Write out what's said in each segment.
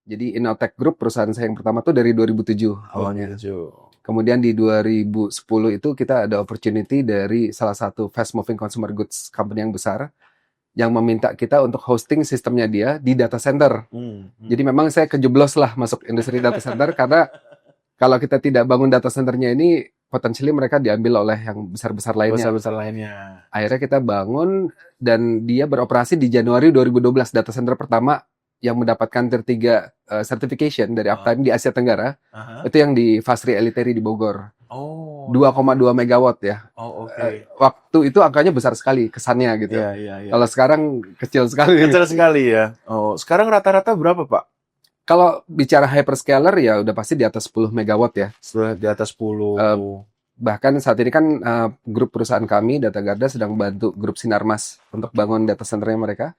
Jadi Innotech Group perusahaan saya yang pertama tuh dari 2007 awalnya. Kemudian di 2010 itu kita ada opportunity dari salah satu fast moving consumer goods company yang besar yang meminta kita untuk hosting sistemnya dia di data center. Jadi memang saya kejeblos lah masuk industri data center karena kalau kita tidak bangun data centernya ini potentially mereka diambil oleh yang besar-besar lainnya. Akhirnya kita bangun dan dia beroperasi di Januari 2012, data center pertama yang mendapatkan Tier 3 certification dari Uptime di Asia Tenggara. Itu yang di Fasri Eliteri di Bogor. 2,2 megawatt ya. Waktu itu angkanya besar sekali kesannya gitu. Kalau sekarang kecil sekali. Kecil sekali ya. Sekarang rata-rata berapa, Pak? Kalau bicara hyperscaler ya udah pasti di atas 10 megawatt ya. Sudah di atas 10. Bahkan saat ini kan grup perusahaan kami, Data Garda, sedang bantu grup Sinarmas untuk bangun data centernya mereka.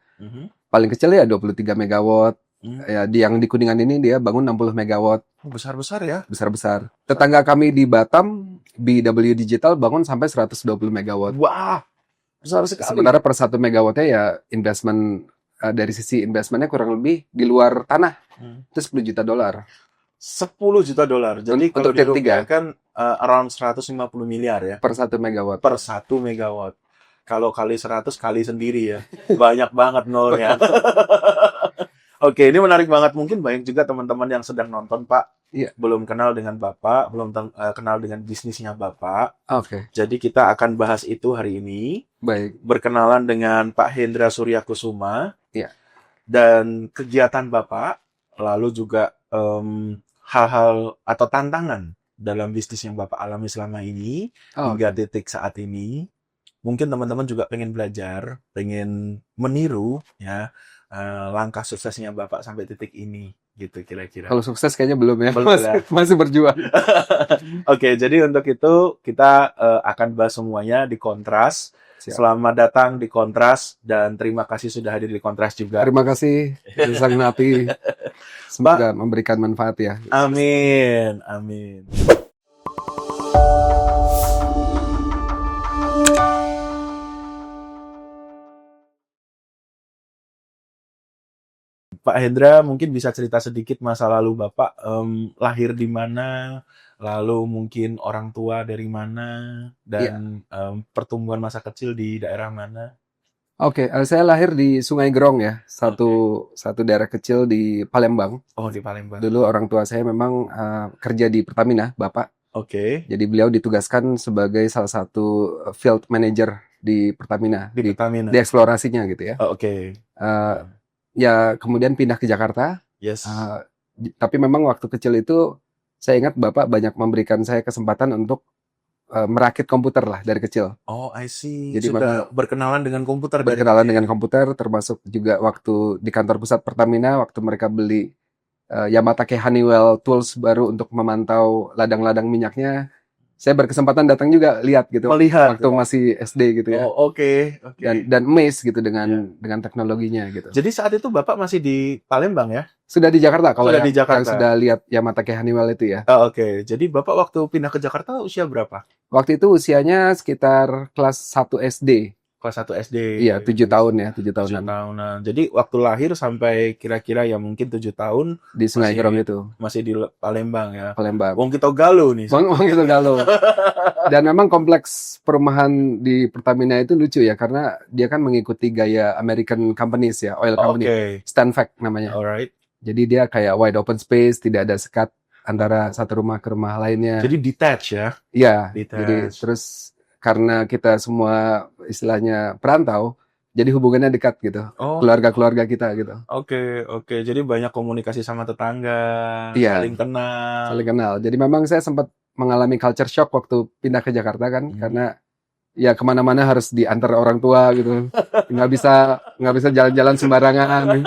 Paling kecil ya 23 megawatt. Ya, yang di Kuningan ini dia bangun 60 megawatt. Besar-besar ya? Besar-besar. Tetangga kami di Batam, BW Digital, bangun sampai 120 megawatt. Wah, besar sekali. Sementara per 1 megawattnya ya investment, dari sisi investmentnya kurang lebih di luar tanah. Itu $10 juta. $10 juta. Jadi kalau dirupiahkan around 150 miliar ya. Per 1 megawatt. Per 1 megawatt. Kalau kali 100 kali sendiri ya. Banyak banget nolnya. Oke, ini menarik banget. Mungkin banyak juga teman-teman yang sedang nonton, Pak. Iya. Belum kenal dengan Bapak, belum kenal dengan bisnisnya Bapak. Oke. Jadi kita akan bahas itu hari ini. Baik. Berkenalan dengan Pak Hendra Suryakusuma. Iya. Dan kegiatan Bapak, lalu juga hal-hal atau tantangan dalam bisnis yang Bapak alami selama ini hingga titik saat ini. Mungkin teman-teman juga pengen belajar, pengen meniru ya langkah suksesnya Bapak sampai titik ini gitu kira-kira. Kalau sukses kayaknya belum ya. Belum ya. Masih berjuang. Oke, jadi untuk itu kita akan bahas semuanya di Kontras. Siap. Selamat datang di Kontras dan terima kasih sudah hadir di Kontras juga. Terima kasih Sang Napi. Semoga memberikan manfaat ya. Amin, amin. Pak Hendra mungkin bisa cerita sedikit masa lalu Bapak, lahir di mana, lalu mungkin orang tua dari mana, dan pertumbuhan masa kecil di daerah mana? Oke, saya lahir di Sungai Gerong ya, satu daerah kecil di Palembang. Oh, di Palembang. Dulu orang tua saya memang kerja di Pertamina, Bapak. Oke. Jadi beliau ditugaskan sebagai salah satu field manager di Pertamina. Di Pertamina. Di eksplorasinya gitu ya. Oke. Ya kemudian pindah ke Jakarta. Yes. Tapi memang waktu kecil itu saya ingat Bapak banyak memberikan saya kesempatan untuk merakit komputer lah dari kecil. Oh, I see. Jadi sudah berkenalan dengan komputer. Berkenalan dengan komputer, termasuk juga waktu di kantor pusat Pertamina, waktu mereka beli Yamatake Honeywell tools baru untuk memantau ladang-ladang minyaknya. Saya berkesempatan datang juga lihat gitu. Melihat waktu masih SD gitu ya. Oh, oke. Dan amazed gitu dengan teknologinya gitu. Jadi saat itu Bapak masih di Palembang ya? Sudah di Jakarta kalau di Jakarta. Yang sudah lihat Yamatake Honeywell itu ya. Oh, oke. Jadi Bapak waktu pindah ke Jakarta usia berapa? Waktu itu usianya sekitar kelas 1 SD. Kelas 1 SD. Iya, 7 tahun ya, 7 tahunan. 7 tahunan. Jadi waktu lahir sampai kira-kira ya mungkin 7 tahun di Sungai Gerong itu. Masih di Palembang ya. Palembang. Wong kita galuh nih. Wong kita galuh. Dan memang kompleks perumahan di Pertamina itu lucu ya, karena dia kan mengikuti gaya American companies ya, oil company. Stanvac namanya. Alright. Jadi dia kayak wide open space, tidak ada sekat antara satu rumah ke rumah lainnya. Jadi detached ya? Iya. Jadi terus karena kita semua istilahnya perantau, jadi hubungannya dekat gitu. Keluarga-keluarga kita gitu. Oke. Jadi banyak komunikasi sama tetangga, iya, saling kenal. Jadi memang saya sempat mengalami culture shock waktu pindah ke Jakarta kan, karena ya kemana-mana harus diantar orang tua gitu. Nggak bisa jalan-jalan sembarangan.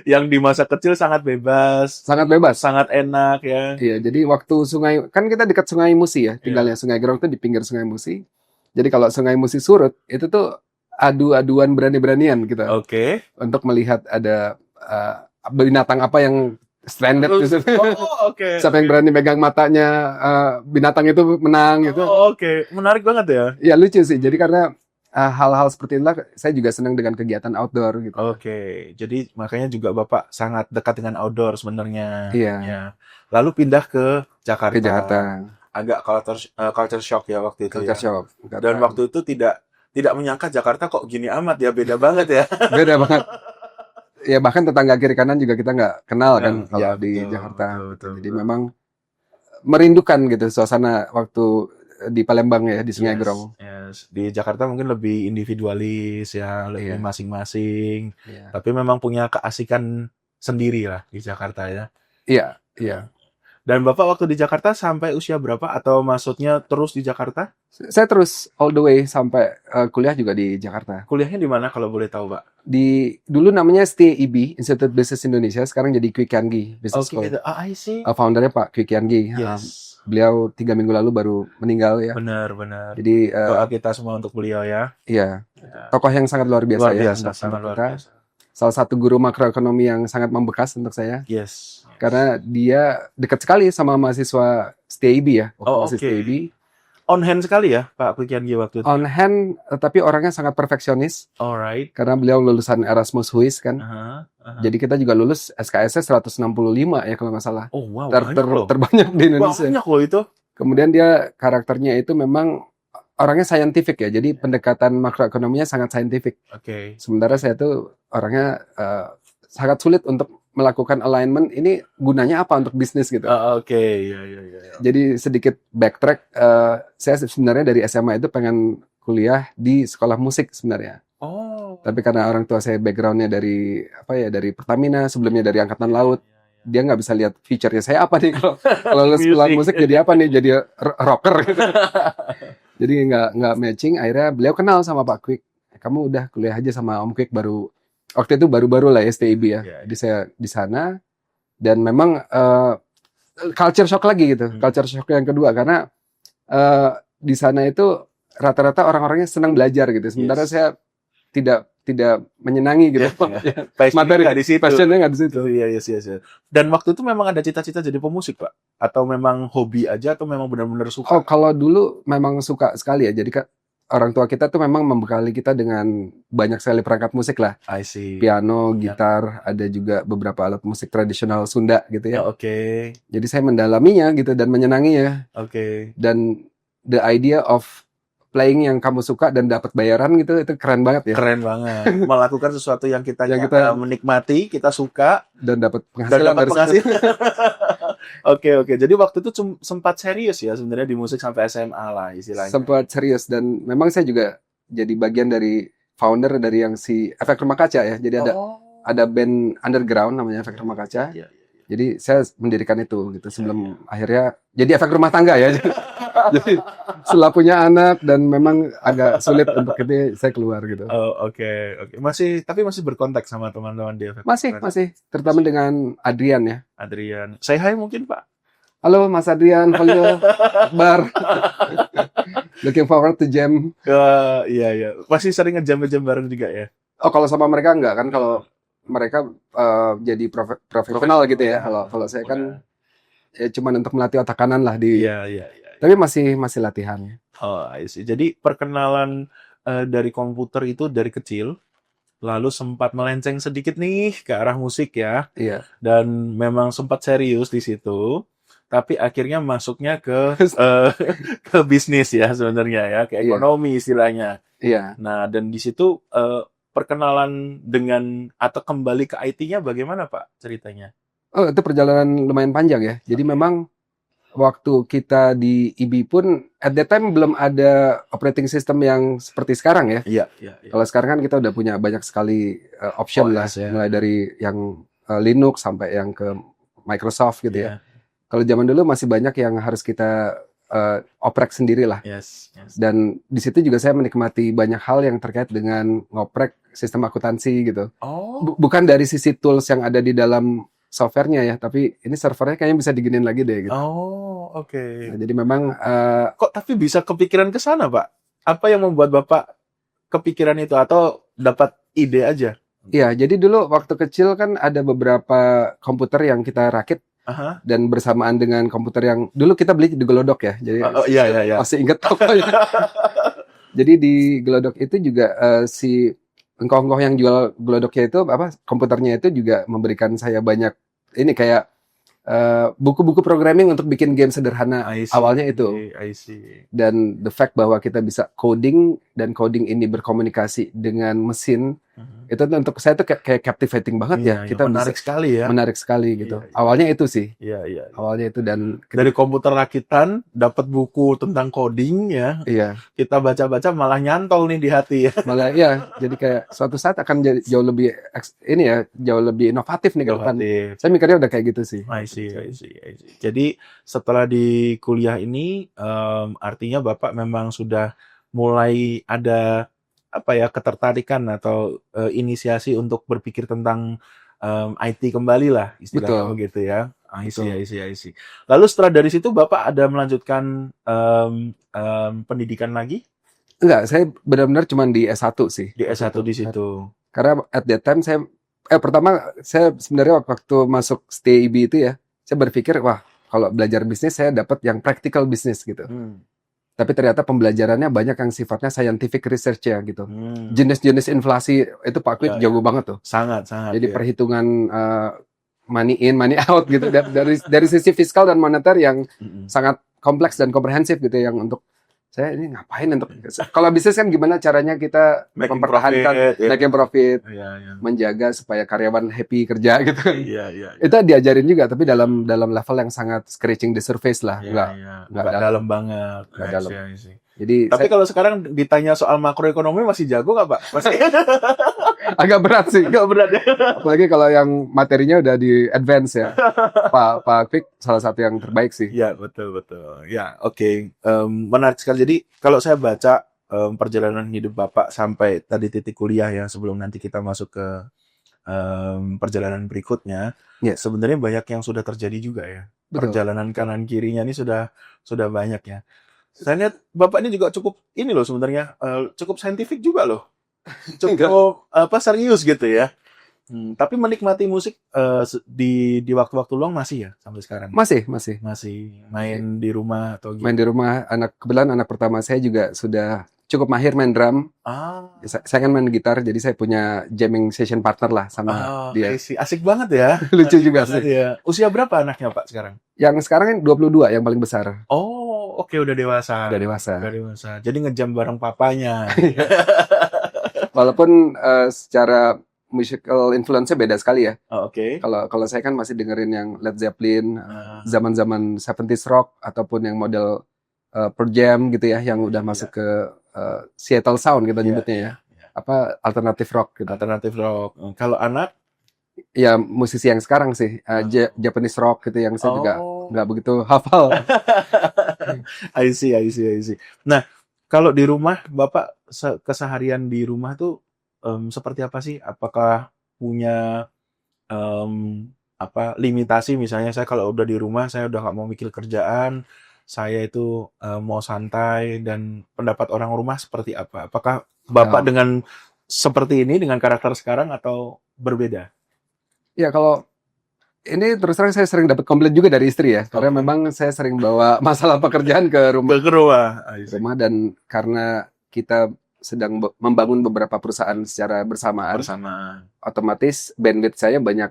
Yang di masa kecil sangat bebas, sangat enak ya. Iya, jadi waktu sungai, kan kita dekat Sungai Musi ya, tinggalnya Sungai Gerong itu di pinggir Sungai Musi. Jadi kalau Sungai Musi surut, itu tuh adu-aduan berani-beranian gitu. Oke. Untuk melihat ada binatang apa yang stranded gitu. Oke. Siapa yang berani megang matanya, binatang itu menang gitu. Oke. Menarik banget ya. Iya, lucu sih. Jadi karena hal-hal seperti itulah saya juga senang dengan kegiatan outdoor gitu. Oke, jadi makanya juga Bapak sangat dekat dengan outdoor sebenarnya. Iya. Ya. Lalu pindah ke Jakarta. Ke Jakarta. Agak culture shock ya waktu itu Culture ya. shock. Dan waktu itu tidak menyangka Jakarta kok gini amat ya, beda banget ya. Beda banget. Ya bahkan tetangga kiri kanan juga kita nggak kenal kan kalau di Jakarta. Betul. Jadi memang merindukan gitu suasana waktu di Palembang ya, di Sungai Grong. Yes. Di Jakarta mungkin lebih individualis ya, lebih masing-masing. Tapi memang punya keasikan sendiri lah di Jakarta ya. Iya. Dan Bapak waktu di Jakarta sampai usia berapa? Atau maksudnya terus di Jakarta? Saya terus all the way sampai kuliah juga di Jakarta. Kuliahnya di mana kalau boleh tahu, Pak? Dulu namanya STIB, Institute Business Indonesia, sekarang jadi Kwi Kian Gi Business School. I see. Foundernya Pak Kwi Kian Gi. Yes. Beliau 3 minggu lalu baru meninggal ya. Benar. Jadi doa kita semua untuk beliau ya. Iya. Tokoh yang sangat luar biasa ya. Sangat luar biasa. Salah satu guru makroekonomi yang sangat membekas untuk saya. Yes. Karena dia dekat sekali sama mahasiswa STIB ya. Oke. STIB. On hand sekali ya Pak Kwi Kian Gi waktu itu? On hand, tapi orangnya sangat perfeksionis. Alright. Karena beliau lulusan Erasmus Huis kan. Jadi kita juga lulus SKS-nya 165 ya kalau nggak salah. Oh wow, terbanyak di Indonesia. Banyak loh itu. Kemudian dia karakternya itu memang orangnya scientific ya. Jadi pendekatan makroekonominya sangat scientific. Oke. Sementara saya tuh orangnya sangat sulit untuk melakukan alignment. Ini gunanya apa untuk bisnis gitu. Oke. Ya. Jadi sedikit backtrack. Saya sebenarnya dari SMA itu pengen kuliah di sekolah musik sebenarnya. Oh. Tapi karena orang tua saya backgroundnya dari Pertamina, sebelumnya dari Angkatan Laut, dia nggak bisa lihat future-nya saya apa nih kalau lulus sekolah musik jadi apa nih, jadi rocker gitu. Jadi nggak matching. Akhirnya beliau kenal sama Pak Kwik. Kamu udah kuliah aja sama Om Kwik, waktu itu baru lah STIB ya. Jadi saya di sana dan memang culture shock lagi gitu. Culture shock yang kedua karena di sana itu rata-rata orang-orangnya senang belajar gitu. Sementara saya tidak menyenangi gitu. Materi di situ. Passionnya nggak di situ. Yes. Dan waktu itu memang ada cita-cita jadi pemusik, Pak? Atau memang hobi aja atau memang benar-benar suka? Oh, kalau dulu memang suka sekali ya. Jadi orang tua kita tuh memang membekali kita dengan banyak sekali perangkat musik lah. I see. Piano, gitar, ada juga beberapa alat musik tradisional Sunda gitu ya. Oke. Jadi saya mendalaminya gitu dan menyenanginya. Oke. Dan the idea of playing yang kamu suka dan dapat bayaran gitu, itu keren banget ya. Keren banget. Melakukan sesuatu yang kita menikmati, kita suka dan dapat penghasilan dari situ. Oke. Jadi waktu itu sempat serius ya sebenarnya di musik sampai SMA lah istilahnya. Sempat serius dan memang saya juga jadi bagian dari founder dari yang si Efek Rumah Kaca ya. Jadi ada band underground namanya Efek Rumah Kaca. Jadi saya mendirikan itu gitu sebelum akhirnya jadi efek rumah tangga ya. Jadi setelah punya anak dan memang agak sulit untuk itu saya keluar gitu. Oke. Tapi masih berkontak sama teman-teman di efek. Masih, terutama dengan Adrian ya. Adrian. Say hi mungkin, Pak. Halo Mas Adrian, halo Bar. Looking forward to jam. Iya. Masih sering ngejam bareng juga ya. Oh, kalau sama mereka enggak kan, kalau mereka jadi profesional gitu ya. Kalau saya kan ya cuman untuk melatih otak kanan lah di. Iya. Tapi masih latihan. Oh, I see. Jadi perkenalan dari komputer itu dari kecil, lalu sempat melenceng sedikit nih ke arah musik ya. Iya. Dan memang sempat serius di situ. Tapi akhirnya masuknya ke bisnis ya sebenarnya ya, ke ekonomi istilahnya. Iya. Nah, dan di situ perkenalan dengan atau kembali ke IT-nya bagaimana Pak ceritanya? Oh, itu perjalanan lumayan panjang ya. Jadi memang waktu kita di IB pun at that time belum ada operating system yang seperti sekarang ya. Iya. Kalau sekarang kan kita udah punya banyak sekali option lah, mulai dari yang Linux sampai yang ke Microsoft gitu ya. Kalau zaman dulu masih banyak yang harus kita oprek sendiri lah. Yes. Dan di situ juga saya menikmati banyak hal yang terkait dengan ngoprek sistem akuntansi gitu. Bukan dari sisi tools yang ada di dalam softwarenya ya, tapi ini servernya kayaknya bisa diginin lagi deh gitu. Oke. Nah, jadi memang kok tapi bisa kepikiran ke sana, Pak? Apa yang membuat Bapak kepikiran itu atau dapat ide aja? Iya, jadi dulu waktu kecil kan ada beberapa komputer yang kita rakit. Dan bersamaan dengan komputer yang dulu kita beli di Glodok ya. Jadi iya. masih ingat tokonya. Jadi di Glodok itu juga si engkoh-engkoh yang jual Glodoknya itu komputernya itu juga memberikan saya banyak ini kayak buku-buku programming untuk bikin game sederhana. Awalnya itu. I see. Dan the fact bahwa kita bisa coding dan coding ini berkomunikasi dengan mesin itu untuk saya tuh kayak captivating banget ya. Kita menarik sekali ya. Menarik sekali gitu. Awalnya itu sih. Iya. Awalnya itu dan dari komputer rakitan dapat buku tentang coding ya. Iya. Kita baca-baca malah nyantol nih di hati ya. Malah jadi kayak suatu saat akan jauh lebih jauh lebih inovatif nih ke depan. Saya mikirnya udah kayak gitu sih. I see. Jadi setelah di kuliah ini artinya Bapak memang sudah mulai ada ketertarikan atau inisiasi untuk berpikir tentang IT kembali lah istilahnya begitu ya. I see. Lalu setelah dari situ Bapak ada melanjutkan pendidikan lagi? Enggak, saya benar-benar cuma di S1 sih. Di S1 di situ. Karena at that time pertama saya sebenarnya waktu masuk STIB itu ya, saya berpikir wah kalau belajar bisnis saya dapat yang practical bisnis gitu. Tapi ternyata pembelajarannya banyak yang sifatnya scientific research ya gitu. Jenis-jenis inflasi itu Pak Kwik jago banget tuh. Sangat. Jadi perhitungan money in, money out gitu dari sisi fiskal dan moneter yang sangat kompleks dan komprehensif gitu yang untuk saya ini ngapain untuk kalau bisnis kan gimana caranya kita mempertahankan making profit, menjaga supaya karyawan happy kerja gitu kan. Itu diajarin juga tapi dalam level yang sangat scratching the surface lah, enggak dalam banget. Enggak dalam. Jadi tapi kalau sekarang ditanya soal makroekonomi masih jago nggak Pak? Masih agak berat sih. Agak berat ya. Apalagi kalau yang materinya udah di advance ya. Pak Kwik salah satu yang terbaik sih. Ya betul. Ya oke. Menarik sekali. Jadi kalau saya baca perjalanan hidup Bapak sampai tadi titik kuliah ya sebelum nanti kita masuk ke perjalanan berikutnya, sebenarnya banyak yang sudah terjadi juga ya. Betul. Perjalanan kanan kirinya ini sudah banyak ya. Saya lihat Bapak ini juga cukup ini loh sebenarnya cukup saintifik juga loh. Cukup serius gitu ya. Tapi menikmati musik di waktu-waktu luang masih ya sampai sekarang. Masih main di rumah atau gitu. Main di rumah. Kebetulan anak pertama saya juga sudah cukup mahir main drum. Saya kan main gitar jadi saya punya jamming session partner lah sama dia. Asik banget ya. Lucu juga sih. Ya. Usia berapa anaknya Pak sekarang? Yang sekarang kan 22 yang paling besar. Oke udah dewasa. Jadi ngejam bareng papanya. Walaupun secara musical influence-nya beda sekali ya. Oke. Kalau saya kan masih dengerin yang Led Zeppelin, zaman-zaman 70s rock ataupun yang model Pearl Jam gitu ya, yang udah masuk ke Seattle Sound kita nyebutnya ya. Alternative rock gitu. Alternative rock. Kalau anak? Ya musisi yang sekarang sih, Japanese rock gitu yang saya juga nggak begitu hafal. I see. Nah, kalau di rumah Bapak keseharian di rumah tuh seperti apa sih? Apakah punya limitasi misalnya saya kalau udah di rumah saya udah nggak mau mikir kerjaan, saya itu mau santai dan pendapat orang rumah seperti apa? Apakah Bapak dengan seperti ini dengan karakter sekarang atau berbeda? Ya kalau ini terus terang saya sering dapat komplain juga dari istri ya, karena memang saya sering bawa masalah pekerjaan ke rumah. Dan karena kita sedang membangun beberapa perusahaan secara bersamaan. Otomatis bandwidth saya banyak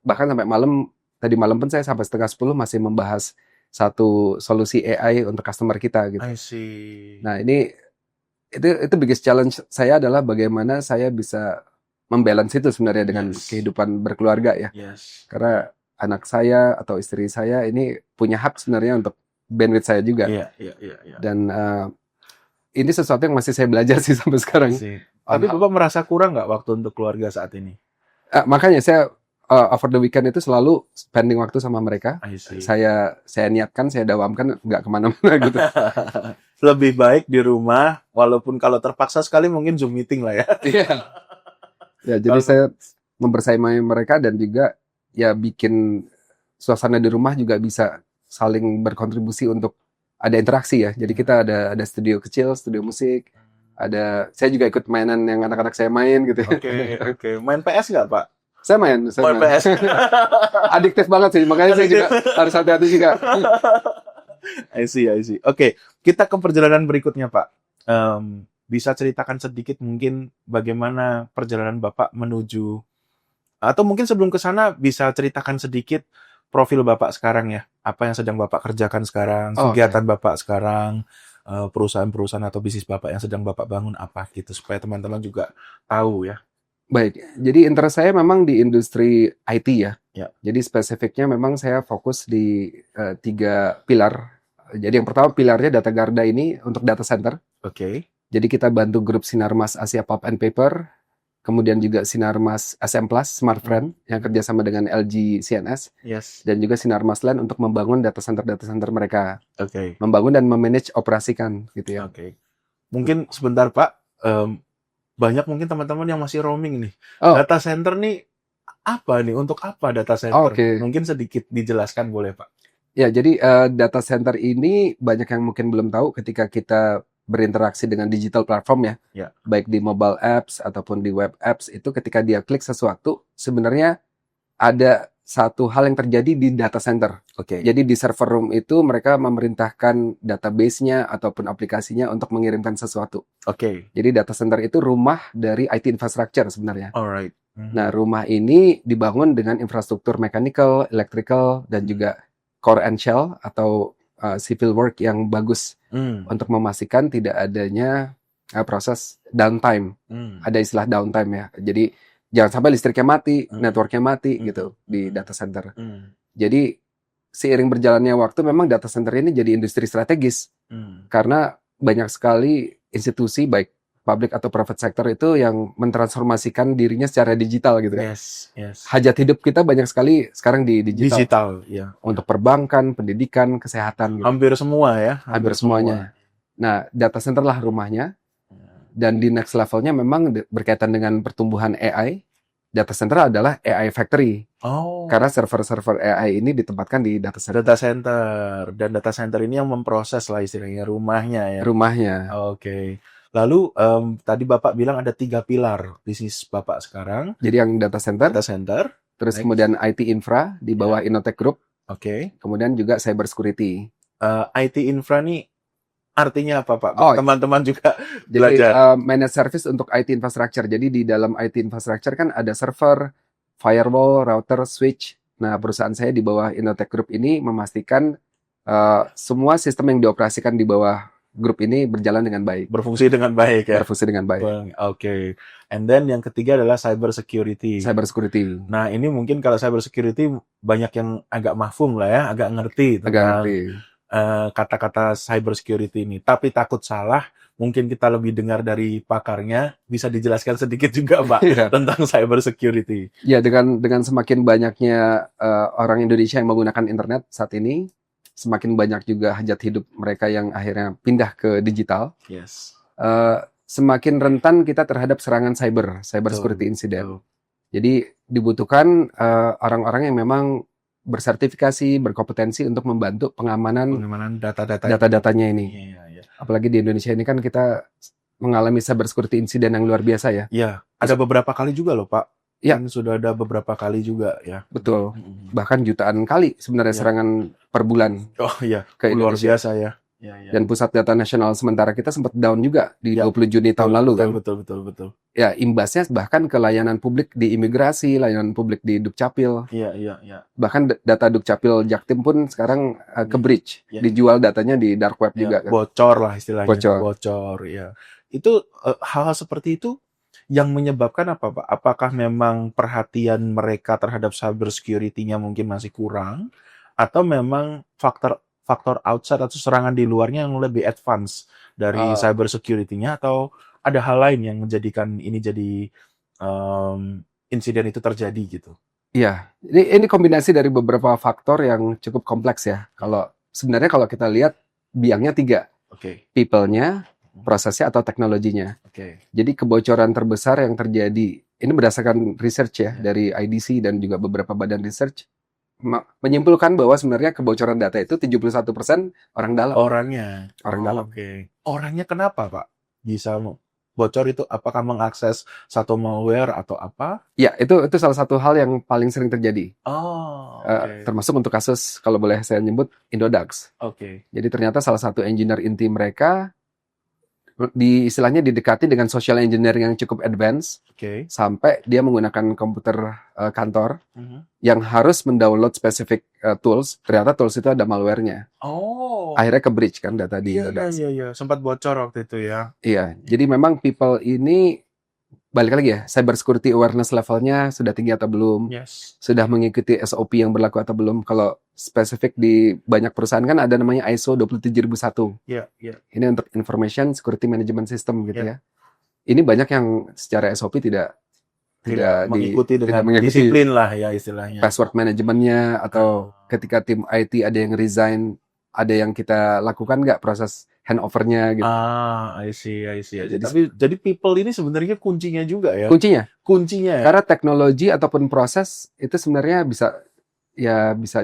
bahkan sampai malam. Tadi malam pun saya sampai 9:30 masih membahas satu solusi AI untuk customer kita gitu. I see. Nah itu biggest challenge saya adalah bagaimana saya bisa membalance itu sebenarnya dengan kehidupan berkeluarga ya. Karena anak saya atau istri saya ini punya hak sebenarnya untuk bandwidth saya juga. Dan ini sesuatu yang masih saya belajar sih sampai sekarang. Tapi Bapak merasa kurang nggak waktu untuk keluarga saat ini? Makanya saya over the weekend itu selalu spending waktu sama mereka. Saya niatkan, saya dawamkan nggak kemana-mana gitu. Lebih baik di rumah, walaupun kalau terpaksa sekali mungkin Zoom meeting lah ya. Ya, jadi saya membersamai mereka dan juga ya bikin suasana di rumah juga bisa saling berkontribusi untuk ada interaksi ya. Jadi kita ada studio kecil, studio musik. Saya juga ikut mainan yang anak-anak saya main gitu. Oke. Main PS nggak Pak? Saya main. PS. Adiktif banget sih, makanya saya juga harus hati-hati juga. I see. Oke, kita ke perjalanan berikutnya Pak. bisa ceritakan sedikit mungkin bagaimana perjalanan Bapak menuju, atau mungkin sebelum ke sana bisa ceritakan sedikit profil Bapak sekarang ya. Apa yang sedang Bapak kerjakan sekarang, Oh, oke. kegiatan Bapak sekarang, perusahaan-perusahaan atau bisnis Bapak yang sedang Bapak bangun apa gitu, supaya teman-teman juga tahu ya. Baik, jadi interest saya memang di industri IT ya. Ya. Jadi spesifiknya memang saya fokus di 3 pilar. Jadi yang pertama pilarnya Data Garda ini untuk data center. Oke. Jadi kita bantu grup Sinarmas Asia Pulp and Paper, kemudian juga Sinarmas SM Plus Smart Friend yang kerjasama dengan LG CNS, Yes. dan juga Sinarmas Land untuk membangun data center mereka. Oke. Membangun dan memanage operasikan gitu ya. Oke. Mungkin sebentar Pak, banyak mungkin teman-teman yang masih roaming nih. Oh, Data center nih apa nih? Untuk apa data center? oke. Mungkin sedikit dijelaskan boleh Pak? Ya, jadi data center ini banyak yang mungkin belum tahu ketika kita berinteraksi dengan digital platform ya. Ya. Baik di mobile apps ataupun di web apps, itu ketika dia klik sesuatu, sebenarnya ada satu hal yang terjadi di data center. Oke. Jadi di server room itu mereka memerintahkan database-nya ataupun aplikasinya untuk mengirimkan sesuatu. Oke. Jadi data center itu rumah dari IT infrastructure sebenarnya. Alright. Nah, rumah ini dibangun dengan infrastruktur mechanical, electrical, dan juga core and shell atau civil work yang bagus untuk memastikan tidak adanya proses downtime. Ada istilah downtime ya. Jadi jangan sampai listriknya mati, networknya mati gitu di data center. Jadi seiring berjalannya waktu memang data center ini jadi industri strategis karena banyak sekali institusi baik public atau private sector itu yang mentransformasikan dirinya secara digital gitu kan. Yes, yes. Hajat hidup kita banyak sekali sekarang di digital. Digital, ya. Untuk perbankan, pendidikan, kesehatan gitu. Hampir semua ya. Hampir semuanya. Nah, data center lah rumahnya. Dan di next levelnya memang berkaitan dengan pertumbuhan AI. Data center adalah AI factory. Oh. Karena server-server AI ini ditempatkan di data center. Data center. Dan data center ini yang memproses lah istilahnya rumahnya ya. Rumahnya. Oke. Lalu tadi Bapak bilang ada 3 pilar bisnis Bapak sekarang. Jadi yang data center. Data center. Terus kemudian IT infra di bawah Innotech Group. Oke. Kemudian juga cyber security. IT infra nih artinya apa Pak? Oh, teman-teman juga jadi belajar. Managed service untuk IT infrastructure. Jadi di dalam IT infrastructure kan ada server, firewall, router, switch. Nah, perusahaan saya di bawah Innotech Group ini memastikan semua sistem yang dioperasikan di bawah grup ini berjalan dengan baik. Berfungsi dengan baik ya? Berfungsi dengan baik. Oke. And then yang ketiga adalah cyber security. Cyber security. Nah, ini mungkin kalau cyber security banyak yang agak mafhum lah ya, agak ngerti tentang kata-kata cyber security ini. Tapi takut salah, mungkin kita lebih dengar dari pakarnya. Bisa dijelaskan sedikit juga Pak tentang cyber security. Ya, dengan semakin banyaknya orang Indonesia yang menggunakan internet saat ini, semakin banyak juga hajat hidup mereka yang akhirnya pindah ke digital. Yes. Semakin rentan kita terhadap serangan cyber security incident. Jadi dibutuhkan orang-orang yang memang bersertifikasi, berkompetensi untuk membantu pengamanan data-datanya ini. Iya. Apalagi di Indonesia ini kan kita mengalami cyber security incident yang luar biasa ya. Iya, ada beberapa kali juga loh Pak. Ya. Sudah ada beberapa kali juga ya. Betul. Bahkan jutaan kali sebenarnya serangan per bulan. Oh iya, ke luar Indonesia. biasa ya. Dan pusat data nasional sementara kita sempat down juga di 20 Juni tahun lalu kan. Betul. Ya, imbasnya bahkan ke layanan publik di imigrasi, layanan publik di Dukcapil. Iya. Bahkan data Dukcapil Jaktim pun sekarang ke breach, dijual datanya di dark web juga kan. Bocor lah istilahnya. Bocor ya. Itu hal-hal seperti itu yang menyebabkan apa Pak? Apakah memang perhatian mereka terhadap cyber security-nya mungkin masih kurang, atau memang faktor outside atau serangan di luarnya yang lebih advance dari cyber security-nya, atau ada hal lain yang menjadikan ini jadi insiden itu terjadi gitu? Iya, ini kombinasi dari beberapa faktor yang cukup kompleks ya. Sebenarnya kalau kita lihat biangnya 3. People-nya, prosesnya atau teknologinya. Jadi kebocoran terbesar yang terjadi, ini berdasarkan research ya dari IDC dan juga beberapa badan research, menyimpulkan bahwa sebenarnya kebocoran data itu 71% orang dalam. Orang dalam. Orangnya kenapa Pak? Bisa bocor itu apakah mengakses satu malware atau apa? Ya, itu salah satu hal yang paling sering terjadi. Termasuk untuk kasus, kalau boleh saya nyebut, Indodax. Jadi ternyata salah satu engineer inti mereka istilahnya didekati dengan social engineering yang cukup advance, sampai dia menggunakan komputer kantor yang harus mendownload spesifik tools. Ternyata tools itu ada malware-nya. Akhirnya ke breach kan data di Indodax. Iya. Sempat bocor waktu itu ya. Iya, jadi memang people ini balik lagi ya, cyber security awareness levelnya sudah tinggi atau belum? Sudah mengikuti SOP yang berlaku atau belum? Kalau spesifik di banyak perusahaan kan ada namanya ISO 27001. Iya. Ini untuk Information Security Management System gitu ya. Ini banyak yang secara SOP tidak mengikuti disiplin lah ya istilahnya. Password manajemennya, atau ketika tim IT ada yang resign, ada yang kita lakukan nggak proses handover-nya gitu. I see. Jadi people ini sebenarnya kuncinya juga ya. Kuncinya ya. Karena teknologi ataupun proses itu sebenarnya bisa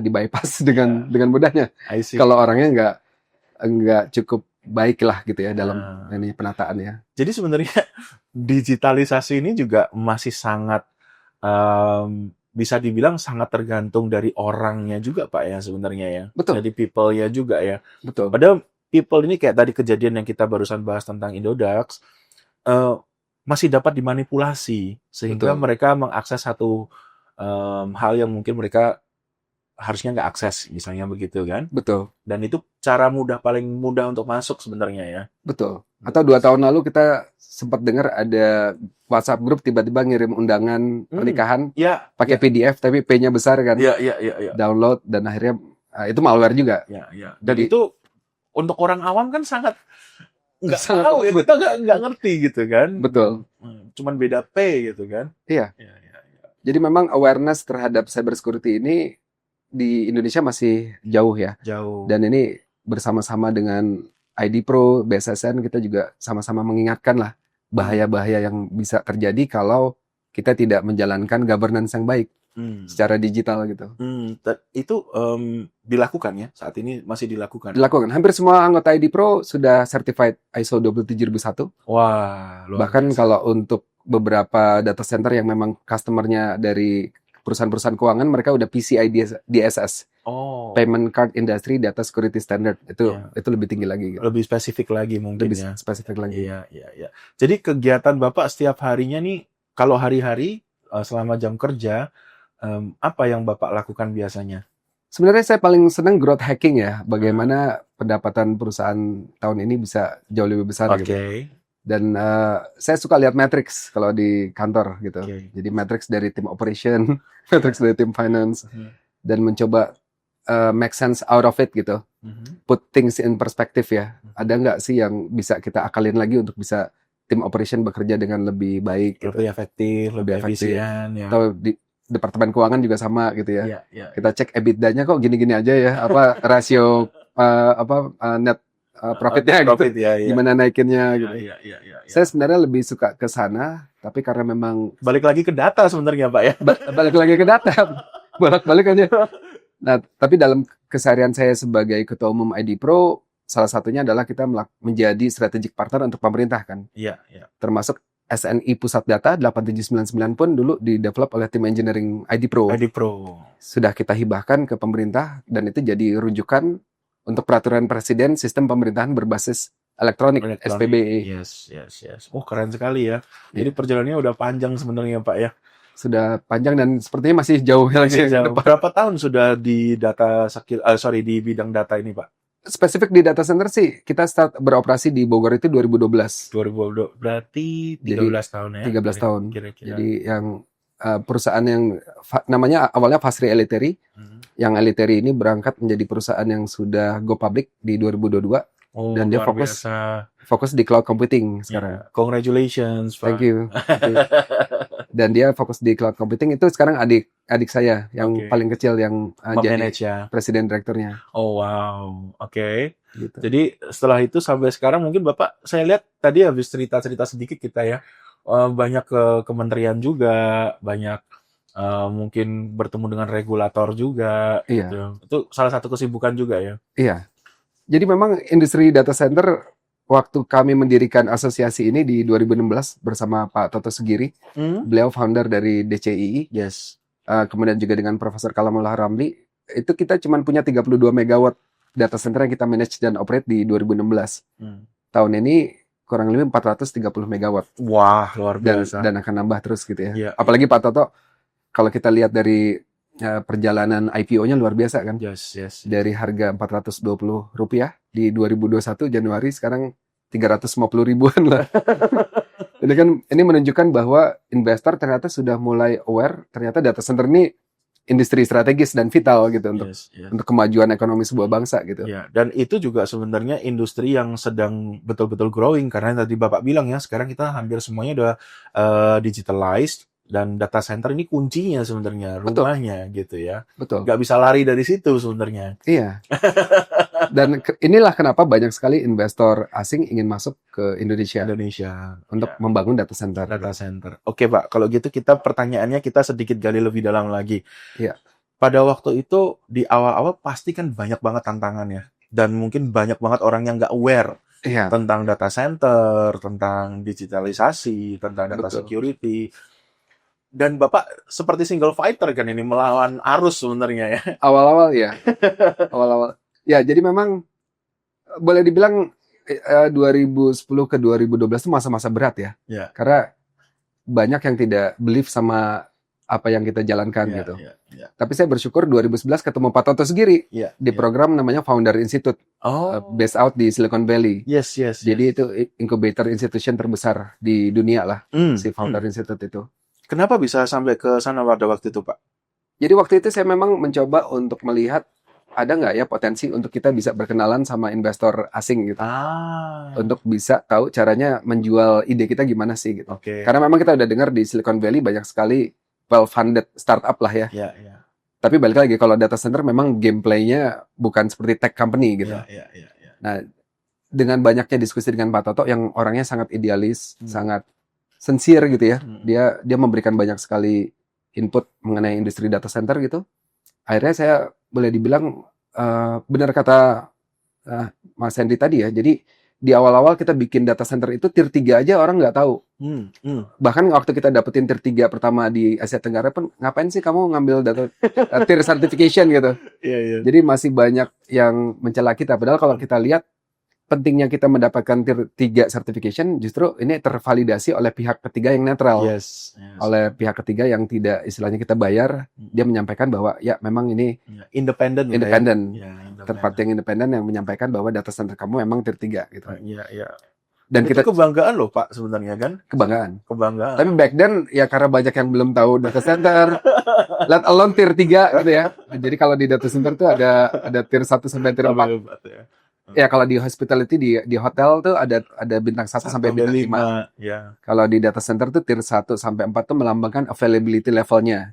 di bypass dengan mudahnya. Kalau orangnya nggak cukup baik lah gitu ya dalam ini penataan ya. Jadi sebenarnya digitalisasi ini juga masih sangat bisa dibilang sangat tergantung dari orangnya juga Pak ya sebenarnya ya. Betul. Jadi people-nya juga ya. Betul. Padahal people ini kayak tadi kejadian yang kita barusan bahas tentang Indodax masih dapat dimanipulasi sehingga mereka mengakses satu hal yang mungkin mereka harusnya nggak akses, misalnya begitu kan? Betul. Dan itu paling mudah untuk masuk sebenarnya ya. Betul. Atau 2 tahun lalu kita sempat dengar ada WhatsApp grup tiba-tiba ngirim undangan pernikahan pakai PDF tapi P-nya besar kan? Iya. Download dan akhirnya itu malware juga. Iya. Dan itu untuk orang awam kan sangat nggak tahu ya, kita nggak ngerti gitu kan? Betul. Cuman beda P gitu kan? Iya. Jadi memang awareness terhadap cyber security ini di Indonesia masih jauh ya. Dan ini bersama-sama dengan ID Pro, BSSN kita juga sama-sama mengingatkan lah bahaya-bahaya yang bisa terjadi kalau kita tidak menjalankan governance yang baik secara digital gitu. Itu dilakukan ya? Saat ini masih dilakukan? Dilakukan. Hampir semua anggota ID Pro sudah certified ISO 27001. Wah, luar Bahkan biasa. kalau untuk beberapa data center yang memang customernya dari perusahaan-perusahaan keuangan, mereka udah PCI DSS. Payment Card Industry Data Security Standard. Itu lebih tinggi lagi. Gitu. Lebih spesifik lagi mungkin lebih spesifik lagi. Iya. Jadi kegiatan Bapak setiap harinya nih, kalau hari-hari selama jam kerja, apa yang Bapak lakukan biasanya? Sebenarnya saya paling senang growth hacking ya. Bagaimana pendapatan perusahaan tahun ini bisa jauh lebih besar gitu. Dan saya suka lihat matrix kalau di kantor gitu. Jadi matrix dari tim operation, matrix dari tim finance, dan mencoba make sense out of it gitu. Put things in perspective ya. Ada nggak sih yang bisa kita akalin lagi untuk bisa tim operation bekerja dengan lebih baik, lebih efektif, lebih efisien. Ya. Atau di departemen keuangan juga sama gitu ya. Kita cek EBITDA-nya kok gini-gini aja ya. Apa rasio net profitnya gitu. Gimana naikinnya gitu. Saya sebenarnya lebih suka ke sana, tapi karena memang balik lagi ke data sebenarnya Pak ya. Balik lagi ke data. Bolak-balik aja. Nah, tapi dalam keseharian saya sebagai ketua umum ID Pro, salah satunya adalah kita menjadi strategic partner untuk pemerintah kan. Iya. Termasuk SNI Pusat Data 8799 pun dulu di-develop oleh tim engineering ID Pro. Sudah kita hibahkan ke pemerintah dan itu jadi rujukan untuk peraturan presiden sistem pemerintahan berbasis elektronik. SPBE. Yes. Keren sekali ya. Jadi perjalanannya udah panjang sebenarnya Pak ya. Sudah panjang dan sepertinya masih jauh lagi. Berapa tahun sudah di di bidang data ini Pak? Spesifik di data center sih, kita start beroperasi di Bogor itu 2012. 2012, berarti 13 tahun ya? 13 tahun. Kira-kira. Jadi yang perusahaan yang namanya awalnya Fasri Eliteri, yang Eliteri ini berangkat menjadi perusahaan yang sudah go public di 2022. Dan dia fokus di cloud computing sekarang. Congratulations, Pak. Thank you. Dan dia fokus di cloud computing itu sekarang adik saya yang paling kecil yang jadi presiden direkturnya. Oh wow, oke. Gitu. Jadi setelah itu sampai sekarang mungkin Bapak, saya lihat tadi habis cerita-cerita sedikit kita ya, banyak ke kementerian juga, banyak mungkin bertemu dengan regulator juga. Iya. Gitu. Itu salah satu kesibukan juga ya. Iya. Jadi memang industri data center waktu kami mendirikan asosiasi ini di 2016 bersama Pak Toto Sugiri, beliau founder dari DCII. Yes. Kemudian juga dengan Profesor Kalamullah Ramli, itu kita cuma punya 32 megawatt data center yang kita manage dan operate di 2016. Tahun ini kurang lebih 430 megawatt. Wah, luar biasa. Dan akan nambah terus gitu ya. Iya. Apalagi Pak Toto, kalau kita lihat dari perjalanan IPO-nya luar biasa kan. Yes. Dari harga Rp420 di 2021 Januari, sekarang 350 ribuan lah. Jadi kan ini menunjukkan bahwa investor ternyata sudah mulai aware, ternyata data center ini industri strategis dan vital gitu untuk kemajuan ekonomi sebuah bangsa gitu. Ya, dan itu juga sebenarnya industri yang sedang betul-betul growing, karena tadi Bapak bilang ya, sekarang kita hampir semuanya udah digitalized, dan data center ini kuncinya sebenarnya, rumahnya. Betul. Gitu ya. Betul. Nggak bisa lari dari situ sebenarnya. Iya. Dan inilah kenapa banyak sekali investor asing ingin masuk ke Indonesia untuk membangun data center. Oke, Pak. Kalau gitu pertanyaannya kita sedikit gali lebih dalam lagi. Iya. Pada waktu itu di awal-awal pasti kan banyak banget tantangannya, dan mungkin banyak banget orang yang nggak aware tentang data center, tentang digitalisasi, tentang data security. Dan Bapak seperti single fighter kan ini, melawan arus sebenarnya ya. Awal-awal ya. Awal-awal. Ya, jadi memang boleh dibilang 2010 ke 2012 itu masa-masa berat ya. Karena banyak yang tidak believe sama apa yang kita jalankan gitu. Tapi saya bersyukur 2011 ketemu Pak Toto Segiri di program namanya Founder Institute. Based out di Silicon Valley. Yes. Jadi itu incubator institution terbesar di dunia lah, si Founder Institute itu. Kenapa bisa sampai ke sana pada waktu itu, Pak? Jadi waktu itu saya memang mencoba untuk melihat ada nggak ya potensi untuk kita bisa berkenalan sama investor asing gitu. Untuk bisa tahu caranya menjual ide kita gimana sih gitu. Karena memang kita udah dengar di Silicon Valley banyak sekali well-funded startup lah ya. Tapi balik lagi, kalau data center memang gameplaynya bukan seperti tech company gitu. Nah, dengan banyaknya diskusi dengan Pak Toto yang orangnya sangat idealis, sangat sincere gitu ya. Dia memberikan banyak sekali input mengenai industri data center gitu. Akhirnya saya boleh dibilang benar kata Mas Henry tadi ya. Jadi di awal-awal kita bikin data center itu tier 3 aja orang nggak tahu. Bahkan waktu kita dapetin tier 3 pertama di Asia Tenggara pun, ngapain sih kamu ngambil data tier certification gitu. Jadi masih banyak yang mencela kita. Padahal kalau kita lihat pentingnya kita mendapatkan tier 3 certification, justru ini tervalidasi oleh pihak ketiga yang netral. Oleh pihak ketiga yang tidak istilahnya kita bayar, dia menyampaikan bahwa ya memang ini independen. Tempat yang independen yang menyampaikan bahwa data center kamu memang tier 3 gitu. Dan itu kebanggaan loh Pak sebenarnya kan? Kebanggaan. Tapi back then ya karena banyak yang belum tahu data center, let alone tier 3 gitu ya. Jadi kalau di data center tuh ada tier 1 sampai tier 4. Ya kalau di hospitality di hotel tuh ada bintang 1 sampai bintang 5. Kalau di data center tuh tier 1 sampai 4 tuh melambangkan availability levelnya.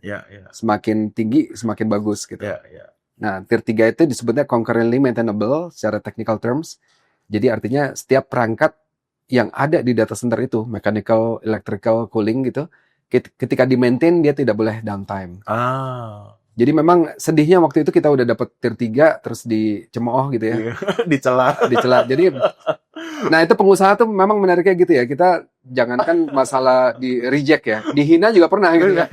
Semakin tinggi semakin bagus gitu. Nah, tier 3 itu disebutnya concurrently maintainable secara technical terms. Jadi artinya setiap perangkat yang ada di data center itu, mechanical, electrical, cooling gitu, ketika di-maintain dia tidak boleh downtime. Jadi memang sedihnya waktu itu kita udah dapat tier 3 terus dicemooh gitu ya. Dicela. Jadi nah itu pengusaha tuh memang menariknya gitu ya. Kita jangankan masalah di reject ya, dihina juga pernah gitu ya.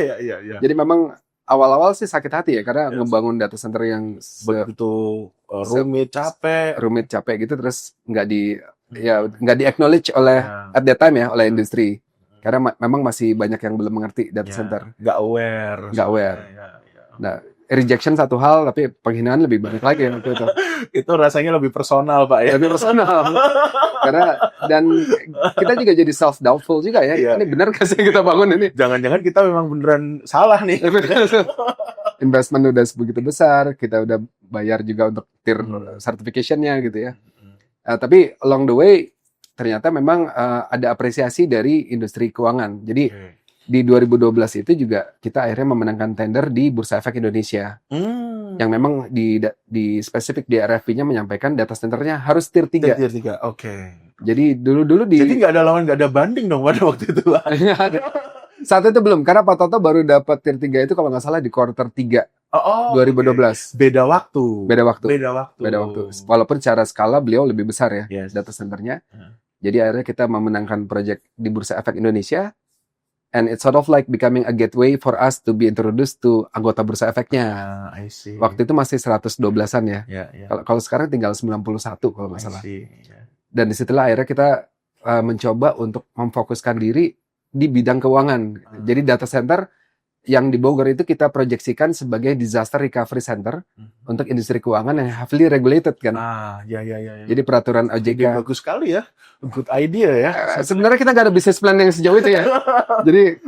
Jadi memang awal-awal sih sakit hati ya karena ngebangun data center yang begitu rumit, capek gitu terus nggak di acknowledge oleh at that time ya oleh industri. Karena memang masih banyak yang belum mengerti data center. Nggak aware. Nah, rejection satu hal, tapi penghinaan lebih banyak lagi waktu itu. Itu rasanya lebih personal, Pak ya. Lebih personal. Karena dan kita juga jadi self doubtful juga ya. Ini benar nggak sih kita bangun ini? Jangan-jangan kita memang beneran salah nih. Investment udah sebegitu besar, kita udah bayar juga untuk tier certification-nya gitu ya. Tapi along the way ternyata memang ada apresiasi dari industri keuangan. Jadi di 2012 itu juga kita akhirnya memenangkan tender di Bursa Efek Indonesia. Yang memang di spesifik di RFP-nya menyampaikan data centernya harus tier 3. Tier 3, oke. Jadi dulu Jadi nggak ada lawan, nggak ada banding dong pada waktu itu, Pak. Saat itu belum, karena Pak Toto baru dapat tier 3 itu kalau nggak salah di quarter 3 2012. Beda waktu. Walaupun secara skala beliau lebih besar ya data centernya. Jadi akhirnya kita memenangkan proyek di Bursa Efek Indonesia. And it's sort of like becoming a gateway for us to be introduced to anggota Bursa Efeknya. I see. Waktu itu masih 112-an ya. Kalau sekarang tinggal 91 kalau nggak salah. Dan disitulah akhirnya kita mencoba untuk memfokuskan diri di bidang keuangan. Jadi data center yang di Bogor itu kita proyeksikan sebagai disaster recovery center untuk industri keuangan yang heavily regulated kan. Ya. Jadi peraturan OJK. Jadi bagus sekali ya, good idea ya. Sebenarnya kita nggak ada business plan yang sejauh itu ya. Jadi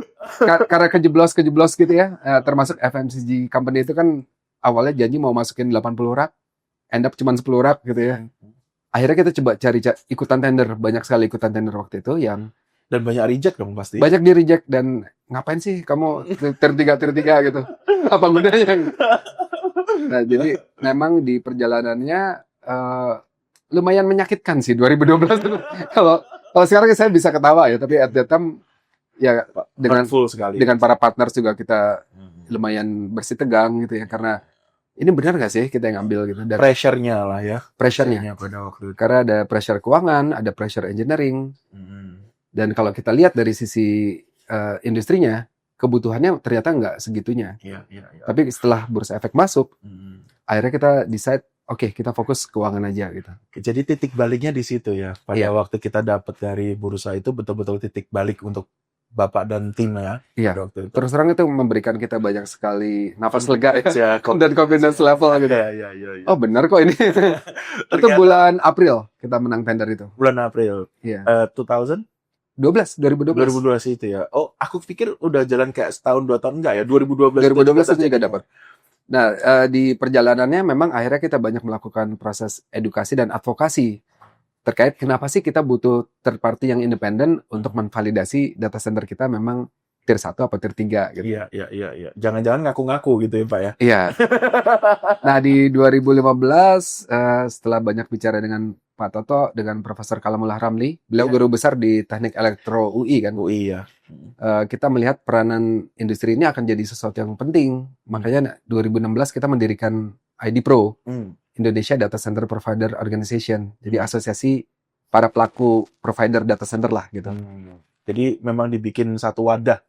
karena kejeblos gitu ya, termasuk FMCG company itu kan awalnya janji mau masukin 80 rak, end up cuma 10 rak gitu ya. Akhirnya kita coba cari ikutan tender, banyak sekali ikutan tender waktu itu yang dan banyak reject dong pasti. Banyak di reject dan ngapain sih kamu tier 3 gitu. Apa gunanya? Nah, jadi memang di perjalanannya lumayan menyakitkan sih 2012 itu. Kalau sekarang saya bisa ketawa ya, tapi at that time ya dengan para partners juga kita lumayan bersih tegang gitu ya, karena ini benar nggak sih kita yang ambil gitu. Pressure-nya lah ya. Pressure-nya pada waktu itu. Karena ada pressure keuangan, ada pressure engineering. Dan kalau kita lihat dari sisi industrinya, kebutuhannya ternyata nggak segitunya. Iya. Tapi setelah Bursa Efek masuk, akhirnya kita decide, oke, kita fokus keuangan aja gitu. Jadi titik baliknya di situ ya. Pada waktu kita dapat dari bursa itu betul-betul titik balik untuk Bapak dan tim ya. Iya. Terus terang itu memberikan kita banyak sekali nafas lega ya. Dan confidence level gitu. Iya. Oh benar kok ini. Itu bulan April kita menang tender itu. Bulan April. Iya. 2012 itu ya. Oh, aku pikir udah jalan kayak setahun 2 tahun enggak ya. 2012 itu juga dapat. Nah, di perjalanannya memang akhirnya kita banyak melakukan proses edukasi dan advokasi terkait kenapa sih kita butuh third party yang independen untuk memvalidasi data center kita memang tier 1 atau tier 3 gitu. Iya. Jangan-jangan ngaku-ngaku gitu ya, Pak ya. Iya. Nah, di 2015 setelah banyak bicara dengan Pak Toto, dengan Profesor Kalamullah Ramli, beliau guru besar di Teknik Elektro UI kan. UI ya. Kita melihat peranan industri ini akan jadi sesuatu yang penting. Makanya 2016 kita mendirikan ID Pro, Indonesia Data Center Provider Organization. Jadi asosiasi para pelaku provider data center lah gitu. Jadi memang dibikin satu wadah.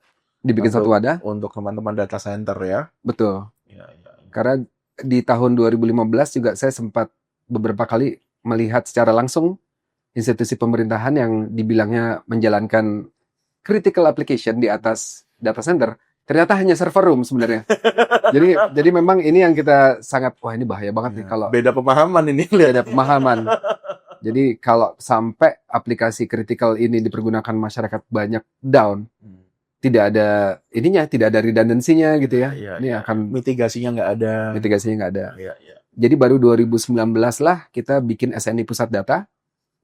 Untuk teman-teman data center ya. Betul. Ya. Karena di tahun 2015 juga saya sempat beberapa kali melihat secara langsung institusi pemerintahan yang dibilangnya menjalankan critical application di atas data center, ternyata hanya server room sebenarnya. jadi memang ini yang kita sangat, wah ini bahaya banget nih kalau beda pemahaman ini. Beda pemahaman. Jadi kalau sampai aplikasi critical ini dipergunakan masyarakat banyak down, tidak ada redundancy-nya gitu ya. Ini akan mitigasinya nggak ada. Iya. Jadi baru 2019 lah kita bikin SNI Pusat Data